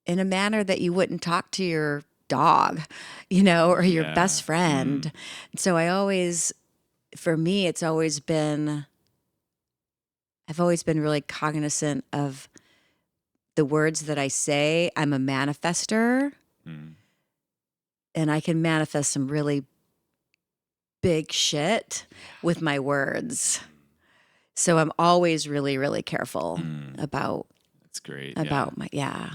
in a manner that you wouldn't talk to your dog, or your Yeah. best friend. So for me, I've always been really cognizant of the words that I say. I'm a manifester, and I can manifest some really big shit with my words. So I'm always really, really careful about That's great. my, yeah.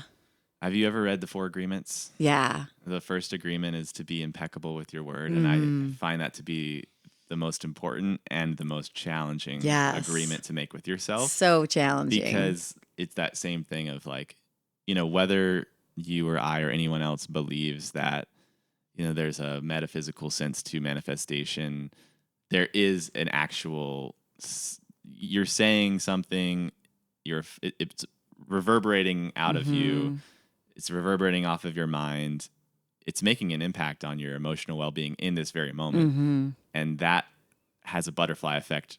Have you ever read the 4 Agreements? Yeah. The first agreement is to be impeccable with your word, and I find that to be the most important and the most challenging agreement to make with yourself. So challenging. Because it's that same thing of like, whether you or I or anyone else believes that, there's a metaphysical sense to manifestation, there is an actual, you're saying something, it's reverberating out of you, it's reverberating off of your mind, it's making an impact on your emotional well-being in this very moment. And that has a butterfly effect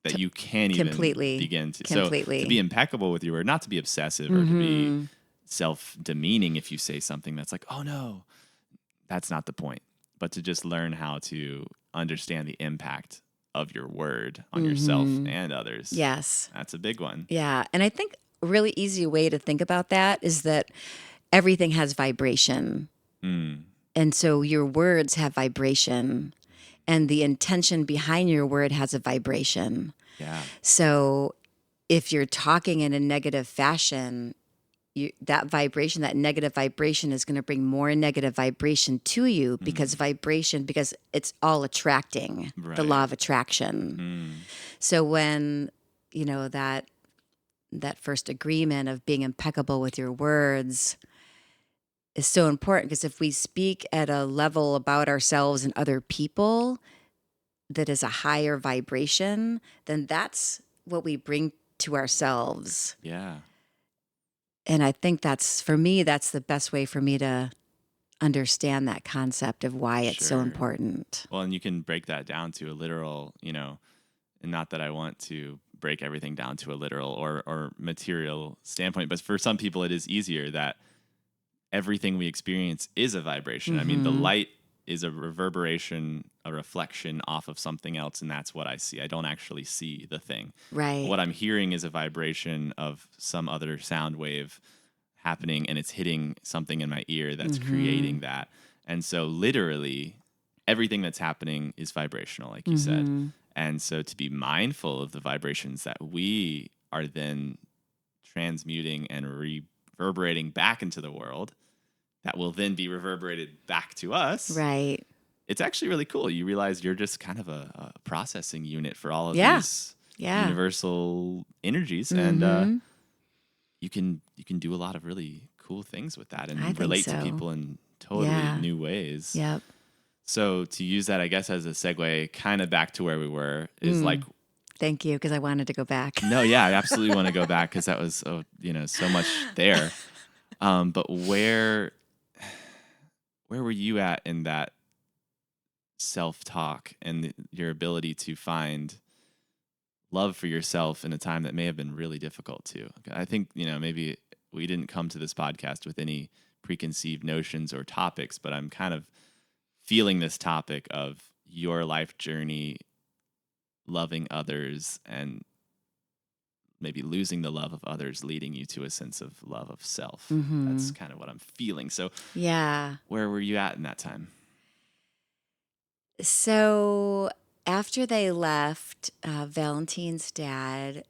that you can't even begin to. Completely. So to be impeccable with your word, not to be obsessive or to be self-demeaning if you say something that's like, oh no, that's not the point. But to just learn how to understand the impact of your word on yourself and others. Yes. That's a big one. Yeah. And I think a really easy way to think about that is that everything has vibration. And so your words have vibration, and the intention behind your word has a vibration. Yeah. So if you're talking in a negative fashion, that negative vibration is going to bring more negative vibration to you, because it's all attracting, the law of attraction. So when, that first agreement of being impeccable with your words is so important, because if we speak at a level about ourselves and other people that is a higher vibration, then that's what we bring to ourselves. Yeah. And I think for me, that's the best way for me to understand that concept of why it's so important. Well, and you can break that down to a literal, and not that I want to break everything down to a literal or material standpoint, but for some people it is easier that everything we experience is a vibration. I mean, the light is a reverberation, a reflection off of something else, and that's what I see. I don't actually see the thing. Right. What I'm hearing is a vibration of some other sound wave happening, and it's hitting something in my ear that's creating that. And so literally everything that's happening is vibrational, like you said. And so to be mindful of the vibrations that we are then transmuting and reverberating back into the world, that will then be reverberated back to us. Right. It's actually really cool. You realize you're just kind of a processing unit for all of these universal energies, and you can do a lot of really cool things with that and relate to people in totally new ways. Yep. So to use that, I guess, as a segue, kind of back to where we were, is like. Thank you, because I wanted to go back. No, yeah, I absolutely want to go back, because that was so much there. But where were you at in that self-talk and your ability to find love for yourself in a time that may have been really difficult too? I think, maybe we didn't come to this podcast with any preconceived notions or topics, but I'm kind of feeling this topic of your life journey, loving others and maybe losing the love of others, leading you to a sense of love of self. Mm-hmm. That's kind of what I'm feeling. So Yeah. where were you at in that time? So after they left, Valentine's dad,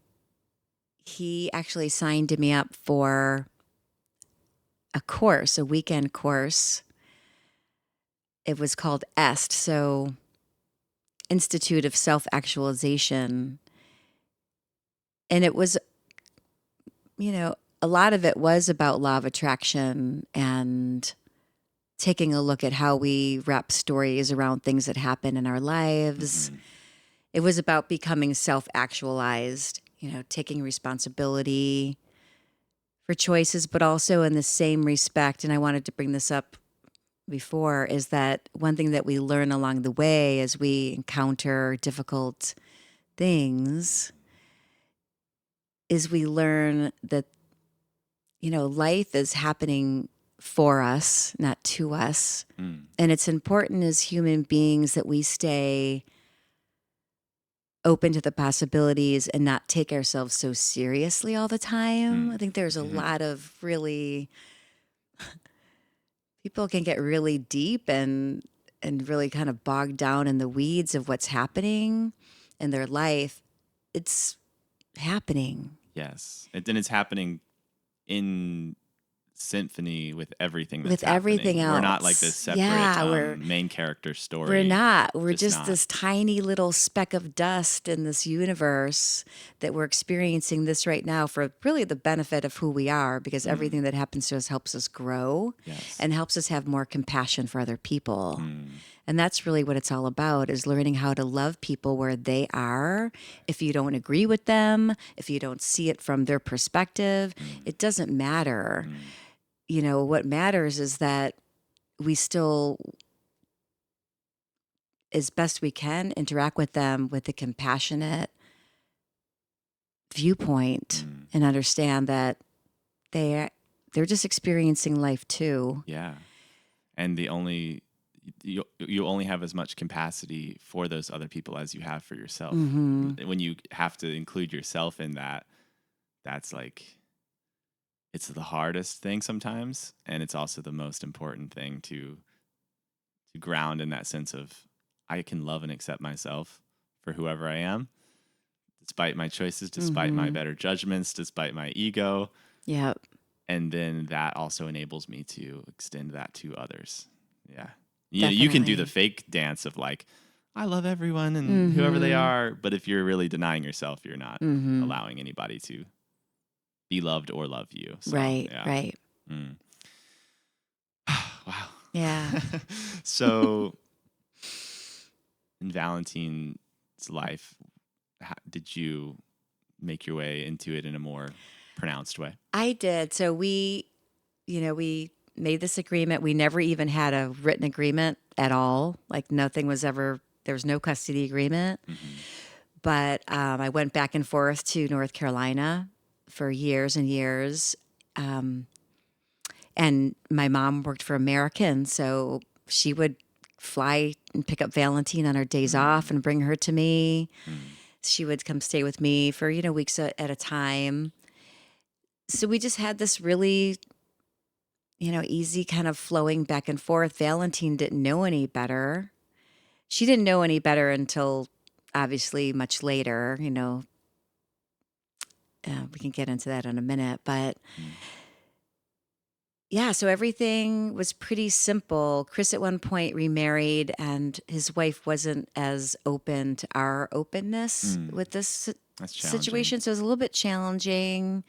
he actually signed me up for a course, a weekend course. It was called EST, so Institute of Self-Actualization. And it was, a lot of it was about law of attraction and taking a look at how we wrap stories around things that happen in our lives. Mhm. It was about becoming self-actualized, taking responsibility for choices, but also in the same respect, and I wanted to bring this up before, is that one thing that we learn along the way as we encounter difficult things is we learn that, life is happening for us, not to us. Mm. And it's important as human beings that we stay open to the possibilities and not take ourselves so seriously all the time. Mm. I think there's a lot of really people can get really deep and really kind of bogged down in the weeds of what's happening in their life. It's happening. Yes. And then it's happening in symphony with everything that's With everything happening. We're not like else. this separate Yeah, main character story. we're not. We're just not. this tiny little speck of dust in this universe that we're experiencing this right now for really the benefit of who we are, because everything that happens to us helps us grow Yes. and helps us have more compassion for other people. Mm. And that's really what it's all about, is learning how to love people where they are. If you don't agree with them, if you don't see it from their perspective, it doesn't matter. What matters is that we still, as best we can, interact with them with a compassionate viewpoint and understand that they're just experiencing life too. Yeah. And you only have as much capacity for those other people as you have for yourself. Mm-hmm. When you have to include yourself in that, that's like, it's the hardest thing sometimes, and it's also the most important thing to ground in that sense of, I can love and accept myself for whoever I am, despite my choices, despite my better judgments, despite my ego. Yep. And then that also enables me to extend that to others. Yeah. You can do the Definitely. fake dance of like, I love everyone and whoever they are. But if you're really denying yourself, you're not allowing anybody to be loved or love you. So, Right, yeah. right. Mm. Wow. Yeah. So in Valentine's life, did you make your way into it in a more pronounced way? I did. So we made this agreement. We never even had a written agreement at all. Like nothing was ever, there was no custody agreement. But I went back and forth to North Carolina for years and years. And my mom worked for American, so she would fly and pick up Valentine on her days off and bring her to me. She would come stay with me for, weeks at a time. So we just had this really, easy kind of flowing back and forth. Valentine didn't know any better. She didn't know any better until obviously much later, we can get into that in a minute, but yeah, so everything was pretty simple. Chris at one point remarried, and his wife wasn't as open to our openness with this That's challenging. situation. So it was a little bit challenging,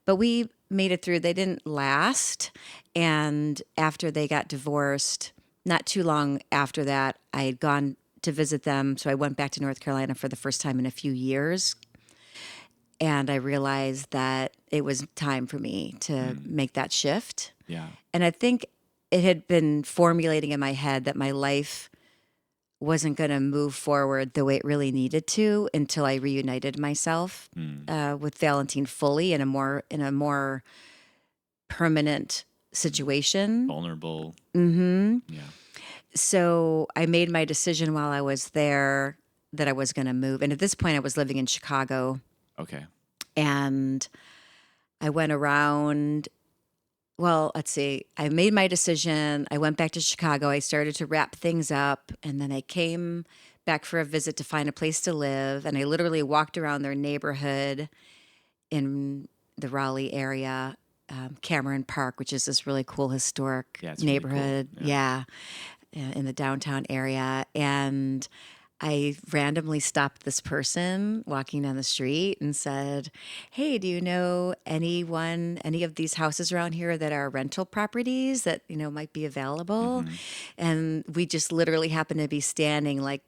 but we made it through. They didn't last. And after they got divorced, not too long after that, I had gone to visit them. So I went back to North Carolina for the first time in a few years. And I realized that it was time for me to make that shift. Yeah. And I think it had been formulating in my head that my life wasn't going to move forward the way it really needed to until I reunited myself with Valentine fully in a more permanent situation. Vulnerable. Yeah. So I made my decision while I was there that I was going to move. And at this point, I was living in Chicago. Okay. And I went around. Well, let's see. I made my decision. I went back to Chicago. I started to wrap things up. And then I came back for a visit to find a place to live. And I literally walked around their neighborhood in the Raleigh area, Cameron Park, which is this really cool historic Yeah, it's really cool. neighborhood. Yeah, in the downtown area. And I randomly stopped this person walking down the street and said, "Hey, do you know any of these houses around here that are rental properties that, might be available?" And we just literally happened to be standing like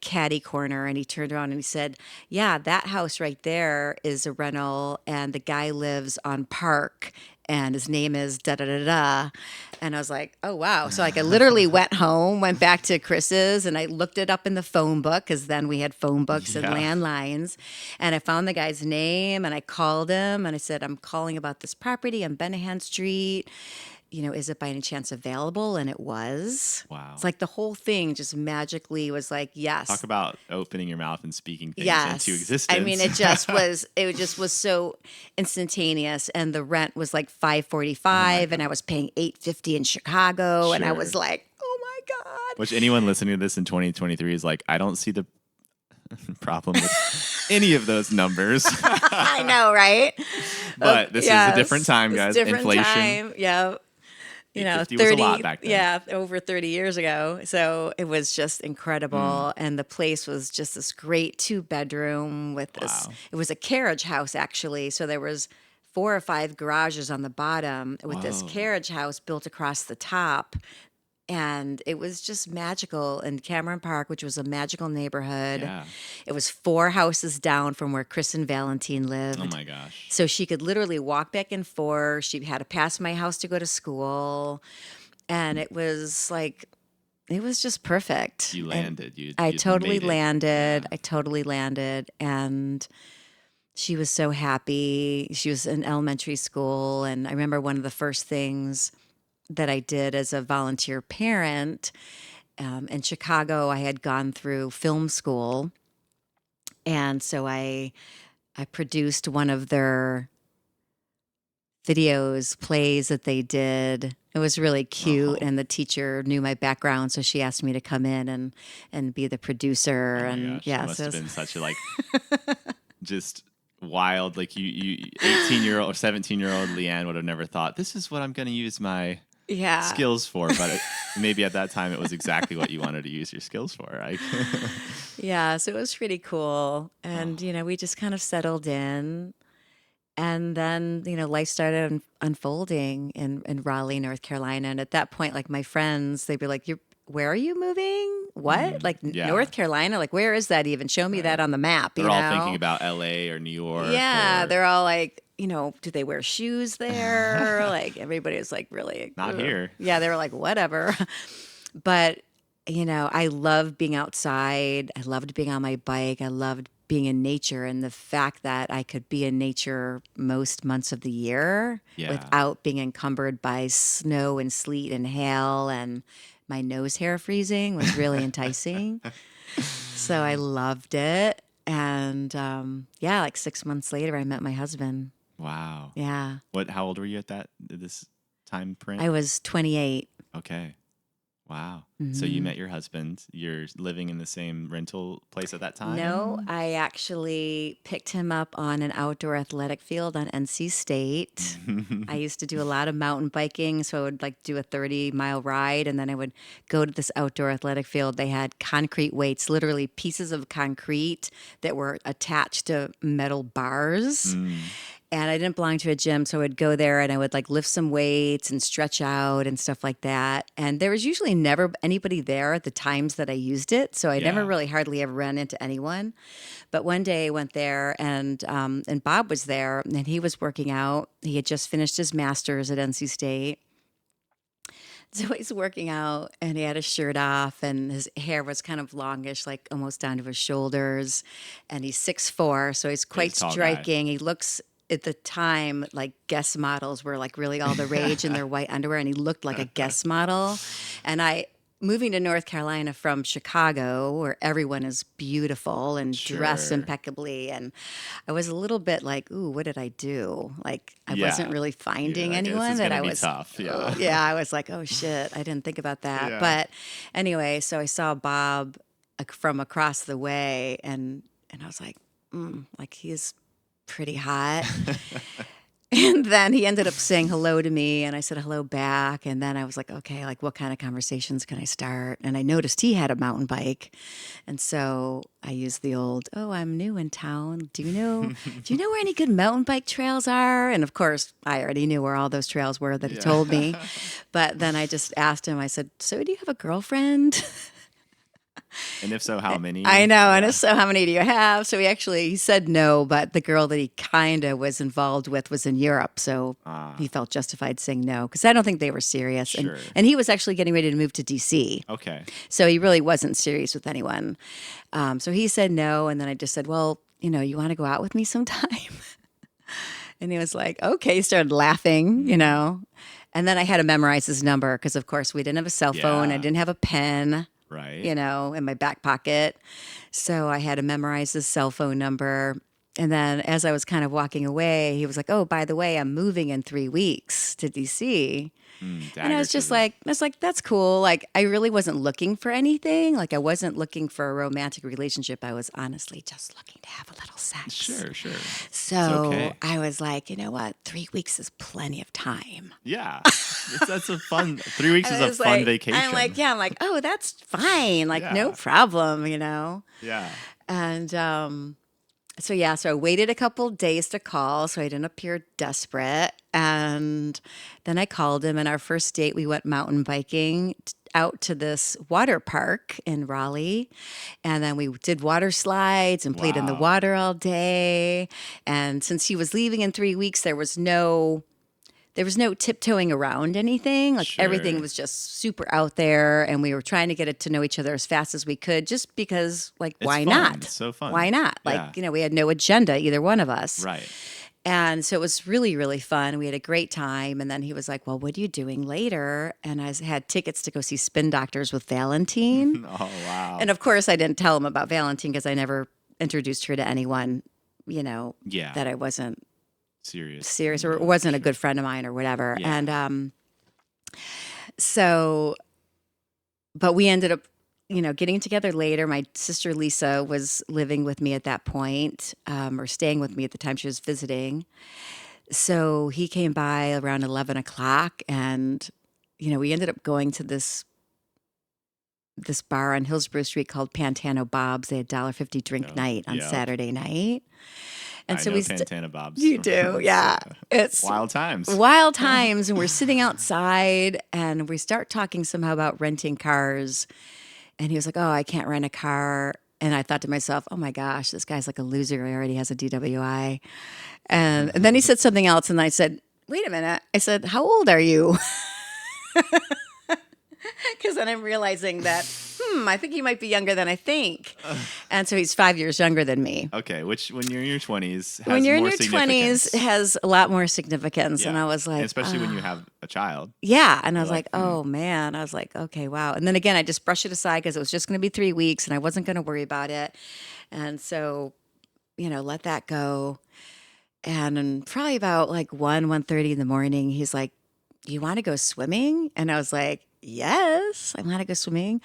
catty corner, and he turned around and he said, "Yeah, that house right there is a rental and the guy lives on Park and his name is da da da da." And I was like, "Oh wow." So like I literally went home, went back to Chris's, and I looked it up in the phone book, because then we had phone books and Yeah. landlines, and I found the guy's name and I called him and I said, "I'm calling about this property on Benahan Street. Is it by any chance available?" And it was. Wow. It's like the whole thing just magically was like, yes. Talk about opening your mouth and speaking things Yes. into existence. I mean, it just was so instantaneous. And the rent was like $545, and I was paying $850 in Chicago. And I Sure. was like, oh my God. Which anyone listening to this in 2023 is like, I don't see the problem with any of those numbers. I know, right? But this is a different time, it's guys. Different Inflation. time. Yeah. 850 was a lot back then. Yeah, over 30 years ago. So it was just incredible. And the place was just this great 2-bedroom with this, Wow. it was a carriage house actually. So there was 4 or 5 garages on the bottom with this Whoa. carriage house built across the top. And it was just magical in Cameron Park, which was a magical neighborhood. Yeah. It was 4 houses down from where Chris and Valentine lived. Oh my gosh. So she could literally walk back and forth. She had to pass my house to go to school. And it was just perfect. You And landed. I you totally made it. landed. Yeah. I totally landed. And she was so happy. She was in elementary school. And I remember one of the first things that I did as a volunteer parent in Chicago, I had gone through film school. And so I produced one of their videos, plays that they did. It was really cute, Uh-huh. and the teacher knew my background, so she asked me to come in and be the producer. Oh my and gosh. yeah, It must so have it was- been such a just wild. Like you 18-year-old or 17-year-old LeeAnn would have never thought, this is what I'm going to use my yeah, skills for. But maybe at that time it was exactly what you wanted to use your skills for, right? yeah. So it was pretty cool, and we just kind of settled in. And then, life started unfolding in Raleigh, North Carolina. And at that point, like my friends, they'd be like, where are you moving? What? Like yeah. North Carolina? Like, where is that even? Show me that on the map. They're all thinking about LA or New York. Yeah. or- They're all like, do they wear shoes there? Like everybody was like really. Not ugh. here. Yeah. They were like, whatever. But, I loved being outside. I loved being on my bike. I loved being in nature, and the fact that I could be in nature most months of the year Yeah. without being encumbered by snow and sleet and hail and my nose hair freezing was really enticing. So I loved it. And like 6 months later, I met my husband. Wow. Yeah. How old were you at this time frame? I was 28. Okay. Wow. So you met your husband. You're living in the same rental place at that time? No, I actually picked him up on an outdoor athletic field on NC State. I used to do a lot of mountain biking, so I would like do a 30-mile ride, and then I would go to this outdoor athletic field. They had concrete weights, literally pieces of concrete that were attached to metal bars. And I didn't belong to a gym, so I would go there and I would like lift some weights and stretch out and stuff like that. And there was usually never anybody there at the times that I used it, so I never Yeah. really hardly ever ran into anyone. But one day I went there and Bob was there and he was working out. He had just finished his master's at NC State. So he's working out and he had his shirt off and his hair was kind of longish, like almost down to his shoulders. And he's 6'4", so he's quite tall guy. striking. He looks at the time like Guess models were like really all the rage in their white underwear, and he looked like a Guess model. And I moving to North Carolina from Chicago, where everyone is beautiful and dressed Sure. impeccably. And I was a little bit like, ooh, what did I do? Like, I wasn't Yeah. really You're finding like, this anyone is that gonna I be was, tough. Yeah. yeah, I was like, oh shit, I didn't think about that. Yeah. But anyway, so I saw Bob from across the way, and I was like he's pretty hot. And then he ended up saying hello to me, and I said hello back. And then I was like, okay, like what kind of conversations can I start? And I noticed he had a mountain bike. And so I used the old, oh, I'm new in town. Do you know where any good mountain bike trails are? And of course, I already knew where all those trails were that he told me. But then I just asked him, I said, so do you have a girlfriend? And if so, how many? I know. And Yeah. if so, how many do you have? So he said no, but the girl that he kind of was involved with was in Europe. So he felt justified saying no because I don't think they were serious. Sure. And he was actually getting ready to move to DC. Okay. So he really wasn't serious with anyone. So he said no. And then I just said, well, you want to go out with me sometime? And he was like, okay. He started laughing, And then I had to memorize his number because, of course, we didn't have a cell phone. I Yeah. didn't have a pen. Right. In my back pocket. So I had to memorize his cell phone number. And then as I was kind of walking away, he was like, oh, by the way, I'm moving in 3 weeks to DC. And I Dagger was to just the- like, that's cool. Like, I really wasn't looking for anything. Like, I wasn't looking for a romantic relationship. I was honestly just looking to have a little sex. Sure. So okay. I was like, you know what? 3 weeks is plenty of time. Yeah. That's a fun. 3 weeks I is a was fun like- vacation. I'm like, oh, that's fine. Like, no Yeah. problem, Yeah. And so I waited a couple days to call so I didn't appear desperate. And then I called him, and our first date, we went mountain biking out to this water park in Raleigh. And then we did water slides and played in the Wow. water all day. And since he was leaving in 3 weeks, there was no tiptoeing around anything. Like everything Sure. was just super out there, and we were trying to get it to know each other as fast as we could, just because, like, It's why fun. not? It's so fun. Why not? Yeah. Like, we had no agenda, either one of us. Right. And so it was really, really fun. We had a great time. And then he was like, well, what are you doing later? And I had tickets to go see Spin Doctors with Valentine. Oh wow. And of course, I didn't tell him about Valentine because I never introduced her to anyone, Yeah. that I wasn't serious or wasn't a good friend of mine or whatever. Yeah. And but we ended up, getting together later. My sister Lisa was living with me at that point, or staying with me at the time she was visiting. So he came by around 11 o'clock, and, we ended up going to this bar on Hillsborough Street called Pantano Bob's. They had $1.50 drink Oh, night on yeah. Saturday night. And I so know we Pantana Bob's. You do, yeah. It's Wild times. wild times, and we're sitting outside, and we start talking somehow about renting cars. And he was like, oh, I can't rent a car. And I thought to myself, oh my gosh, this guy's like a loser. He already has a DWI. And then he said something else, and I said, wait a minute. I said, how old are you? Because then I'm realizing that, I think he might be younger than I think. And so he's 5 years younger than me. Okay, which when you're in your 20s has When you're in more your 20s, significance. it has a lot more significance. Yeah. And I was like, And especially when you have a child. yeah. And I was You're like, like, oh man. I was like, okay, wow. And then again, I just brushed it aside because it was just going to be 3 weeks and I wasn't going to worry about it. And so, let that go. And then probably about like 1:30 in the morning, he's like, you want to go swimming? And I was like, yes, I want to go swimming,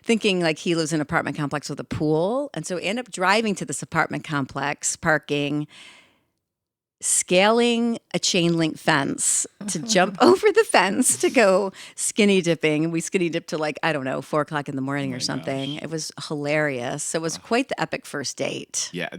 thinking like he lives in an apartment complex with a pool. And so we end up driving to this apartment complex, parking, scaling a chain link fence to jump over the fence to go skinny dipping. And we skinny dipped to like, I don't know, 4 o'clock in the morning or something. gosh. It was hilarious. So it was quite the epic first date. Yeah,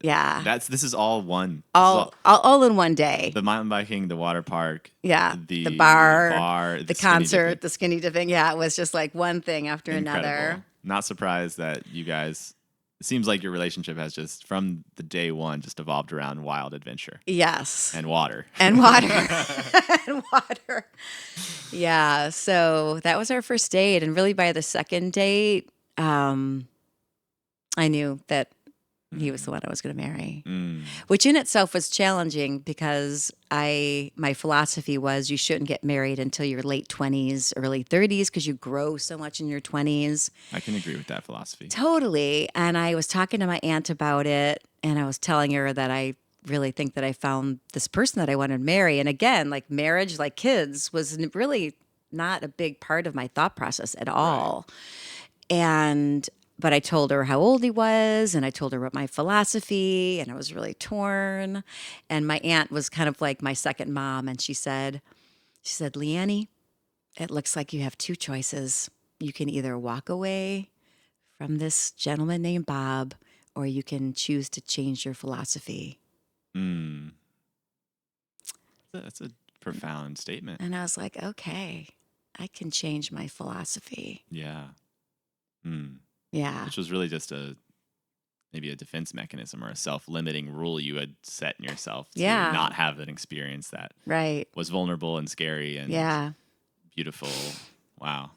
Yeah. this is all one. This is All in one day. the mountain biking, the water park, Yeah. the bar, the skinny concert, dipping. the skinny dipping. Yeah. It was just like one thing after Incredible. another. Not surprised that you guys. It seems like your relationship has just from the day one just evolved around wild adventure Yes. and water. And water. And water. Yeah. So that was our first date. And really by the second date, I knew that He was the one I was going to marry, Mm. which in itself was challenging because my philosophy was you shouldn't get married until your late 20s, early 30s because you grow so much in your 20s. I can agree with that philosophy. Totally. And I was talking to my aunt about it, and I was telling her that I really think that I found this person that I wanted to marry. And again, like marriage, like kids, was really not a big part of my thought process at all. But I told her how old he was, and I told her what my philosophy, and I was really torn. And my aunt was kind of like my second mom, and she said, "LeeAnnie, it looks like you have two choices. You can either walk away from this gentleman named Bob, or you can choose to change your philosophy." Mm. That's a profound statement. And I was like, okay, I can change my philosophy. Yeah. Mm. Yeah. Which was really just maybe a defense mechanism or a self-limiting rule you had set in yourself to Yeah. not have an experience that Right. was vulnerable and scary and Yeah. beautiful. Wow.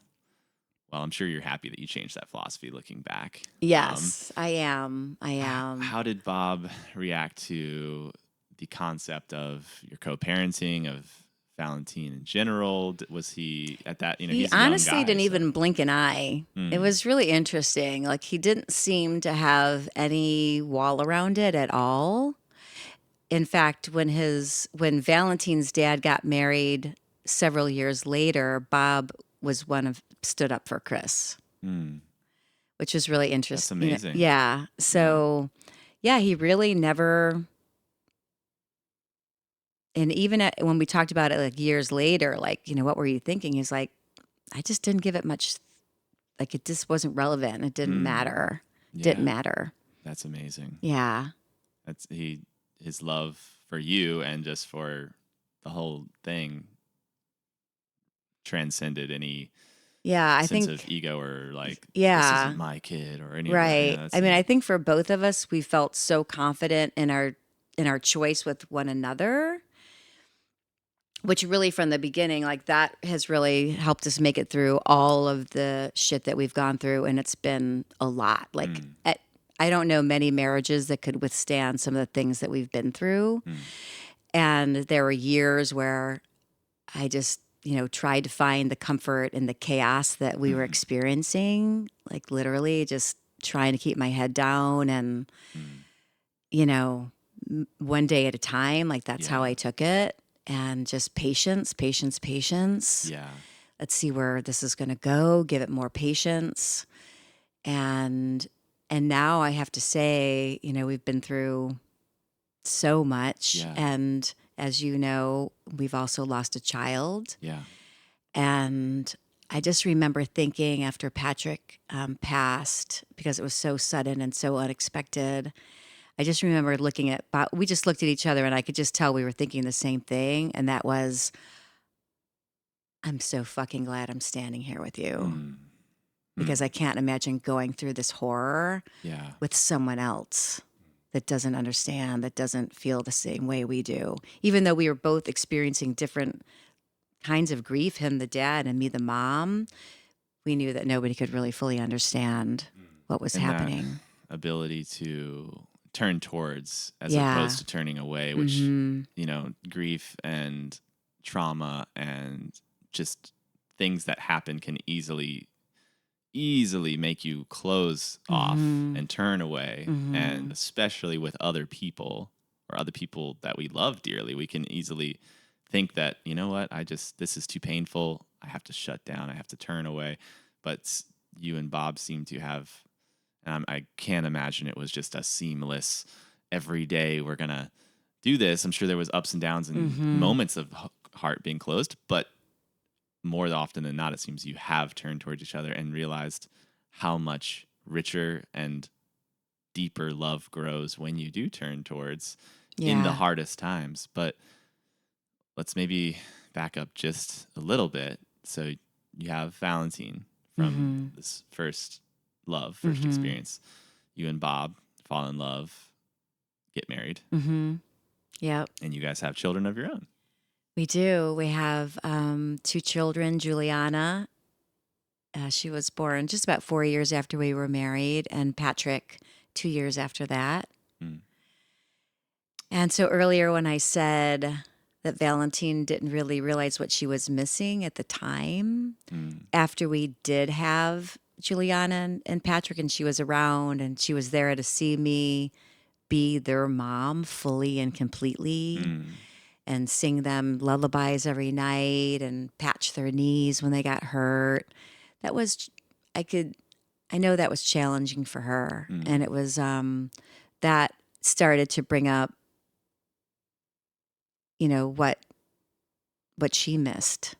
Well, I'm sure you're happy that you changed that philosophy looking back. Yes, I am. I am. How did Bob react to the concept of your co-parenting, of Valentine in general? Was he at that, He he's a young honestly guy, didn't so- even blink an eye. It was really interesting. Like he didn't seem to have any wall around it at all. In fact, when Valentine's dad got married several years later, Bob was stood up for Chris, Mm. which was really interesting. That's amazing. Yeah. So, yeah, he really never. And even when we talked about it like years later, like, what were you thinking? He's like, I just didn't give it much. Like it just wasn't relevant. It didn't matter. Didn't Yeah. matter. That's amazing. Yeah. That's his love for you and just for the whole thing transcended any Yeah. I sense think, of ego or like this yeah. isn't my kid or any Right. of that. I mean, I think for both of us, we felt so confident in our choice with one another, which really from the beginning, like that has really helped us make it through all of the shit that we've gone through. And it's been a lot. Like, I don't know many marriages that could withstand some of the things that we've been through. And there were years where I just, tried to find the comfort in the chaos that we were experiencing, like literally just trying to keep my head down and, one day at a time. Like that's how I took it. And just patience, patience, patience. Yeah. Let's see where this is going to go. Give it more patience. And now I have to say, we've been through so much. Yeah. And as you know, we've also lost a child. Yeah. And I just remember thinking after Patrick passed, because it was so sudden and so unexpected, I just remember looking at, we just looked at each other and I could just tell we were thinking the same thing. And that was, I'm so fucking glad I'm standing here with you because I can't imagine going through this horror with someone else that doesn't understand, that doesn't feel the same way we do. Even though we were both experiencing different kinds of grief, him, the dad, and me, the mom, we knew that nobody could really fully understand what was And happening. That ability to turn towards as opposed to turning away, which, grief and trauma and just things that happen can easily make you close off and turn away. And especially with other people or other people that we love dearly, we can easily think that, you know what, this is too painful. I have to shut down. I have to turn away. But you and Bob seem to have, and I can't imagine it was just a seamless, every day we're going to do this. I'm sure there was ups and downs and moments of heart being closed, but more often than not, it seems you have turned towards each other and realized how much richer and deeper love grows when you do turn towards in the hardest times. But let's maybe back up just a little bit. So you have Valentine from this first experience. You and Bob fall in love, get married. Yep. And you guys have children of your own. We do. We have 2 children, Juliana. She was born just about 4 years after we were married, and Patrick 2 years after that. Mm. And so earlier when I said that Valentine didn't really realize what she was missing at the time, after we did have Juliana and Patrick, and she was around and she was there to see me be their mom fully and completely and sing them lullabies every night and patch their knees when they got hurt. That was, I know that was challenging for her. And it was, that started to bring up, what she missed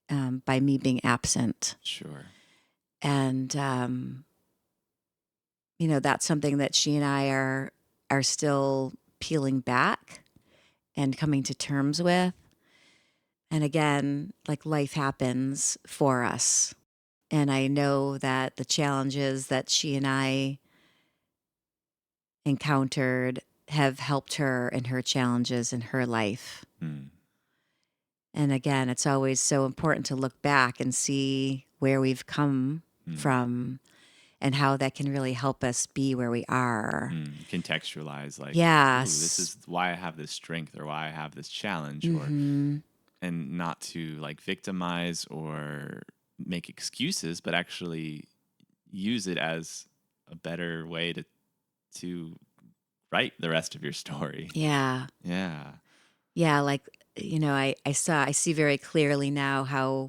by me being absent. Sure. And, that's something that she and I are still peeling back and coming to terms with. And again, like life happens for us. And I know that the challenges that she and I encountered have helped her in her challenges in her life. And again, it's always so important to look back and see where we've come from and how that can really help us be where we are. Contextualize, like, Yes. ooh, this is why I have this strength or why I have this challenge, or and not to like victimize or make excuses, but actually use it as a better way to write the rest of your story. Yeah. Yeah. Yeah, like, I see very clearly now how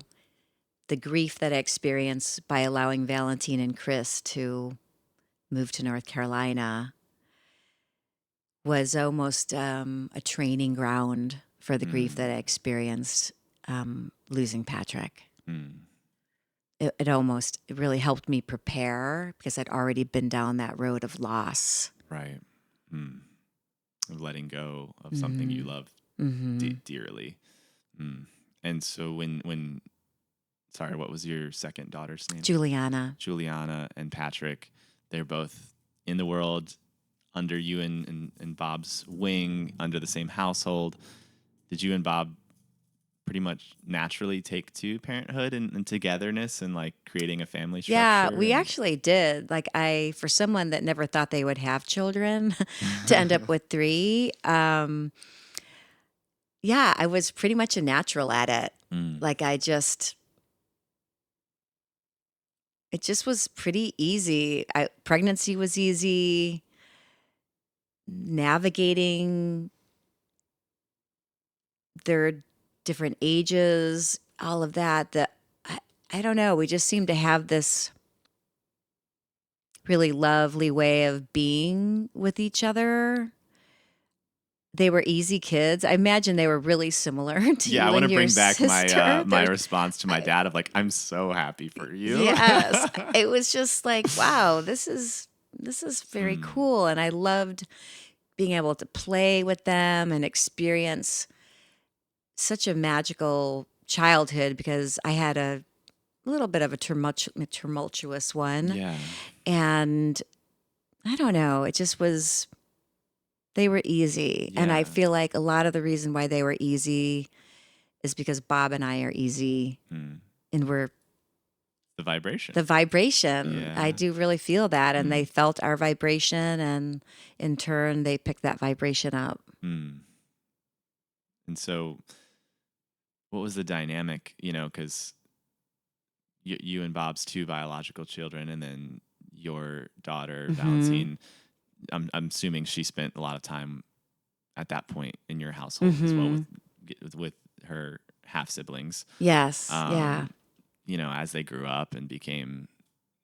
the grief that I experienced by allowing Valentine and Chris to move to North Carolina was almost a training ground for the grief that I experienced losing Patrick. It really helped me prepare because I'd already been down that road of loss. Right. Of letting go of something you love dearly. And so when sorry, what was your second daughter's name? Juliana And Patrick, they're both in the world under you and Bob's wing, under the same household. Did you and Bob pretty much naturally take to parenthood and togetherness and like creating a family structure? Yeah, we actually did. Like for someone that never thought they would have children to end up with 3, yeah, I was pretty much a natural at it. Like it just was pretty easy. Pregnancy was easy. Navigating their different ages, all of that. I don't know. We just seem to have this really lovely way of being with each other. They were easy kids. I imagine they were really similar to you. Yeah, I want to and your bring back sister. my response to my dad of like, I'm so happy for you. Yes, it was just like, wow, this is very cool, and I loved being able to play with them and experience such a magical childhood because I had a little bit of a tumultuous one. Yeah. And I don't know, it just was, they were easy. And I Yeah. feel like a lot of the reason why they were easy is because Bob and I are easy and we're The vibration. the vibration. Yeah. I do really feel that. And they felt our vibration. And in turn, they picked that vibration up. And so what was the dynamic, because you and Bob's 2 biological children, and then your daughter, Valentine, I'm assuming she spent a lot of time at that point in your household as well with her half siblings. Yes. Yeah. As they grew up and became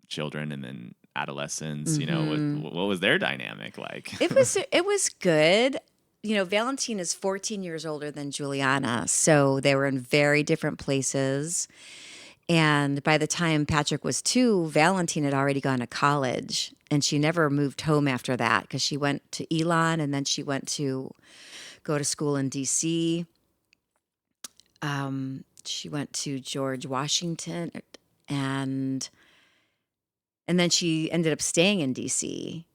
children and then adolescents, what was their dynamic like? It was good. Valentine is 14 years older than Juliana, so they were in very different places. And by the time Patrick was 2, Valentine had already gone to college, and she never moved home after that because she went to Elon, and then she went to go to school in D.C. She went to George Washington, and then she ended up staying in D.C.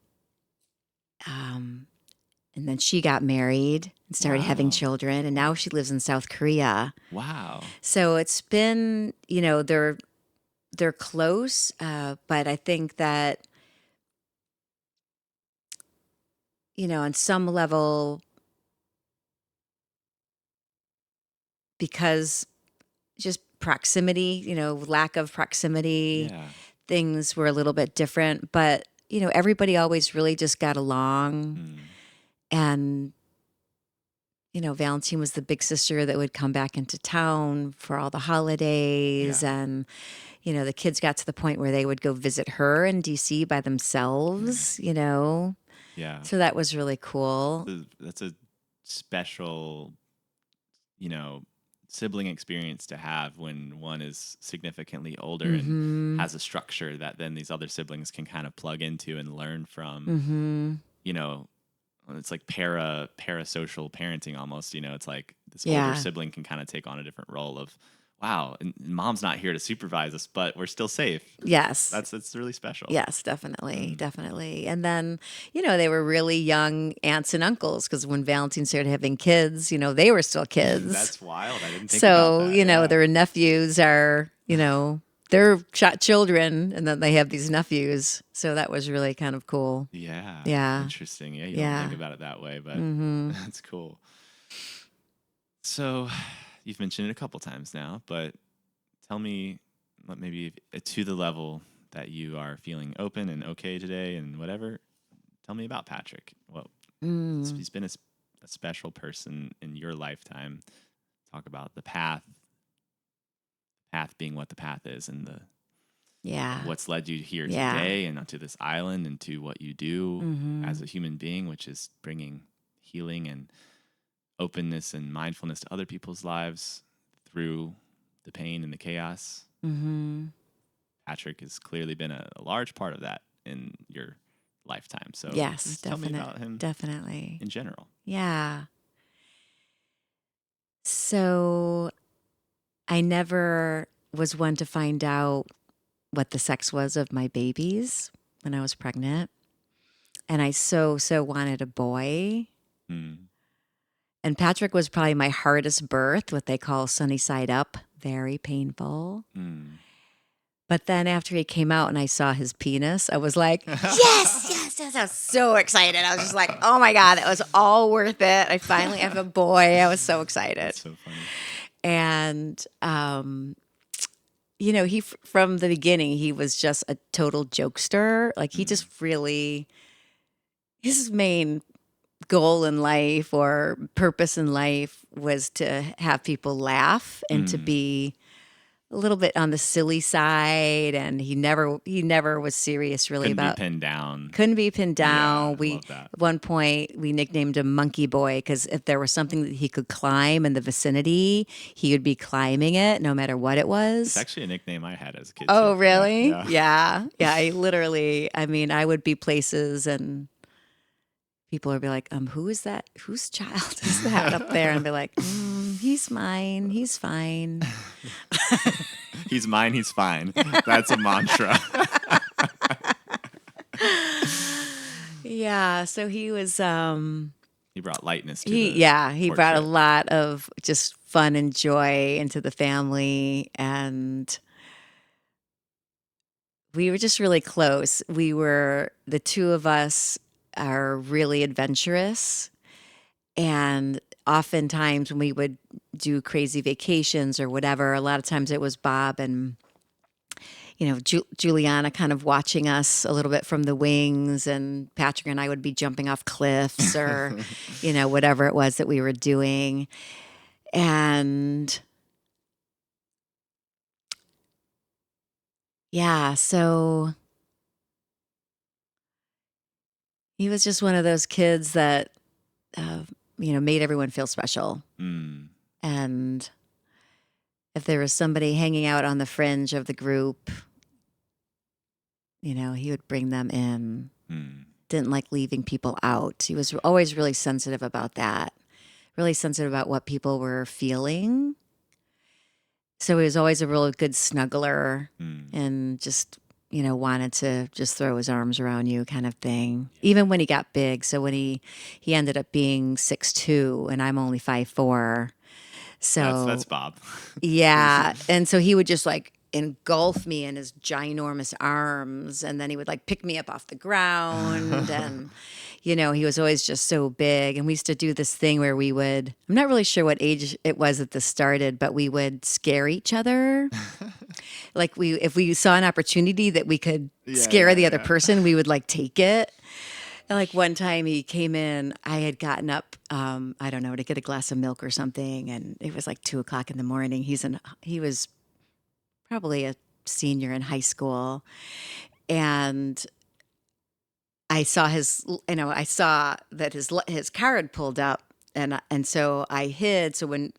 And then she got married and started having children, and now she lives in South Korea. Wow. So it's been, they're close, but I think that on some level, because just proximity, lack of proximity, Yeah. things were a little bit different. But, everybody always really just got along. Mm. And, Valentine was the big sister that would come back into town for all the holidays. Yeah. And, the kids got to the point where they would go visit her in DC by themselves, Yeah. So that was really cool. That's a special, sibling experience to have when one is significantly older and has a structure that then these other siblings can kind of plug into and learn from. It's like parasocial parenting almost. It's like this older Yeah. sibling can kind of take on a different role of, wow, and mom's not here to supervise us, but we're still safe. Yes. That's really special. Yes, definitely. And then, they were really young aunts and uncles because when Valentine started having kids, they were still kids. That's wild. I didn't think about that. So, their nephews are, they're children, and then they have these nephews. So that was really kind of cool. Yeah. Yeah. Interesting. Yeah, you Yeah. don't think about it that way, but that's cool. So you've mentioned it a couple times now, but tell me maybe to the level that you are feeling open and okay today and whatever. Tell me about Patrick. Well, he's been a special person in your lifetime. Talk about the path being what the path is, and what's led you here today and onto this island, and to what you do as a human being, which is bringing healing and openness and mindfulness to other people's lives through the pain and the chaos. Patrick has clearly been a large part of that in your lifetime. So yes, tell me about him definitely in general. Yeah. So I never was one to find out what the sex was of my babies when I was pregnant. And I so wanted a boy. And Patrick was probably my hardest birth, what they call sunny side up, very painful. But then after he came out and I saw his penis, I was like, yes. I was so excited. I was just like, oh my God, that was all worth it. I finally have a boy. I was so excited. That's so funny. And, he, from the beginning, he was just a total jokester. Like he just really, his main goal in life or purpose in life was to have people laugh and to be a little bit on the silly side. And he never was serious really Couldn't be pinned down. We, love that. at one point, we nicknamed him Monkey Boy because if there was something that he could climb in the vicinity, he would be climbing it no matter what it was. It's actually a nickname I had as a kid. Oh, too. really? Yeah. Yeah. I would be places and people would be like, who is that? Whose child is that up there? And be like, he's mine. He's fine. He's mine. He's fine. That's a mantra. Yeah. So he was, He brought lightness to he brought a lot of just fun and joy into the family. And we were just really close. The two of us are really adventurous. And oftentimes when we would do crazy vacations or whatever, a lot of times it was Bob and, Juliana kind of watching us a little bit from the wings, and Patrick and I would be jumping off cliffs or, whatever it was that we were doing. And yeah, so he was just one of those kids that, made everyone feel special. And if there was somebody hanging out on the fringe of the group, he would bring them in. Didn't like leaving people out. He was always really sensitive about that, really sensitive about what people were feeling. So he was always a real good snuggler and just, wanted to just throw his arms around you kind of thing. Even when he got big. So when he ended up being 6'2" and I'm only 5'4". So that's Bob. yeah. And so he would just like engulf me in his ginormous arms, and then he would like pick me up off the ground. And he was always just so big. And we used to do this thing where we would, I'm not really sure what age it was that this started, but we would scare each other. Like if we saw an opportunity that we could scare the other person, we would like take it. And like one time he came in, I had gotten up, I don't know, to get a glass of milk or something. And it was like 2:00 in the morning. He was probably a senior in high school. And I saw I saw that his car had pulled up, and so I hid. So when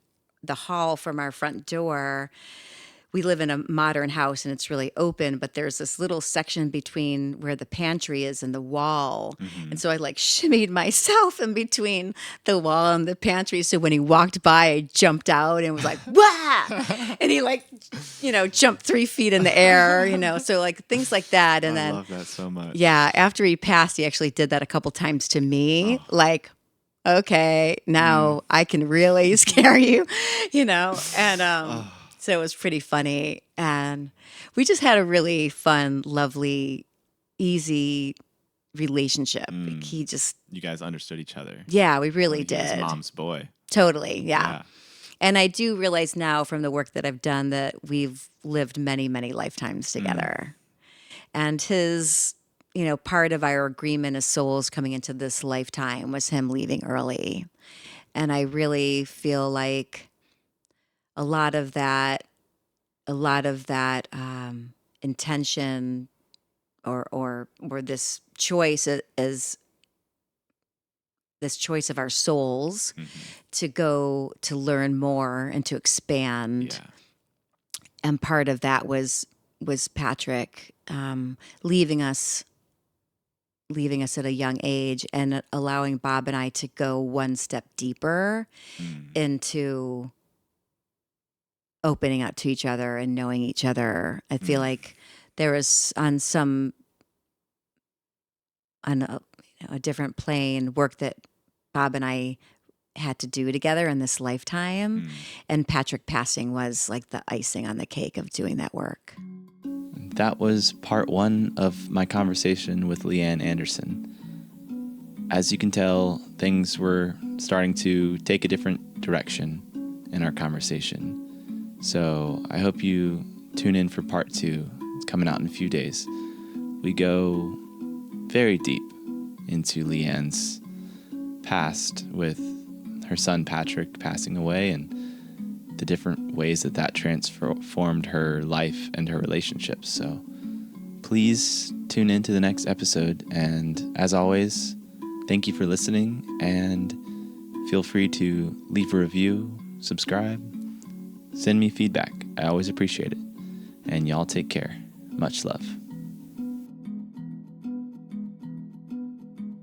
the hall from our front door, we live in a modern house and it's really open, but there's this little section between where the pantry is and the wall. And so I like shimmied myself in between the wall and the pantry. So when he walked by, I jumped out and was like, wah! And he like, jumped 3 feet in the air, so like things like that. And I then love that so much. yeah, after he passed, he actually did that a couple times to me. Like, okay, now I can really scare you, and so it was pretty funny. And we just had a really fun, lovely, easy relationship. He just, You guys understood each other. yeah, we really Like, he was did. mom's boy. Totally, yeah. And I do realize now from the work that I've done that we've lived many, many lifetimes together. And his, part of our agreement as souls coming into this lifetime was him leaving early. And I really feel like a lot of that intention or this choice is this choice of our souls to go to learn more and to expand. Yeah. And part of that was Patrick leaving us at a young age and allowing Bob and I to go one step deeper into opening up to each other and knowing each other. I feel like there was on a different plane work that Bob and I had to do together in this lifetime. And Patrick passing was like the icing on the cake of doing that work. That was part 1 of my conversation with LeeAnn Anderson. As you can tell, things were starting to take a different direction in our conversation. So I hope you tune in for part 2. It's coming out in a few days. We go very deep into LeeAnn's past with her son Patrick passing away and the different ways that transformed her life and her relationships. So please tune in to the next episode. And as always, thank you for listening, and feel free to leave a review, subscribe, send me feedback. I always appreciate it. And y'all take care. Much love.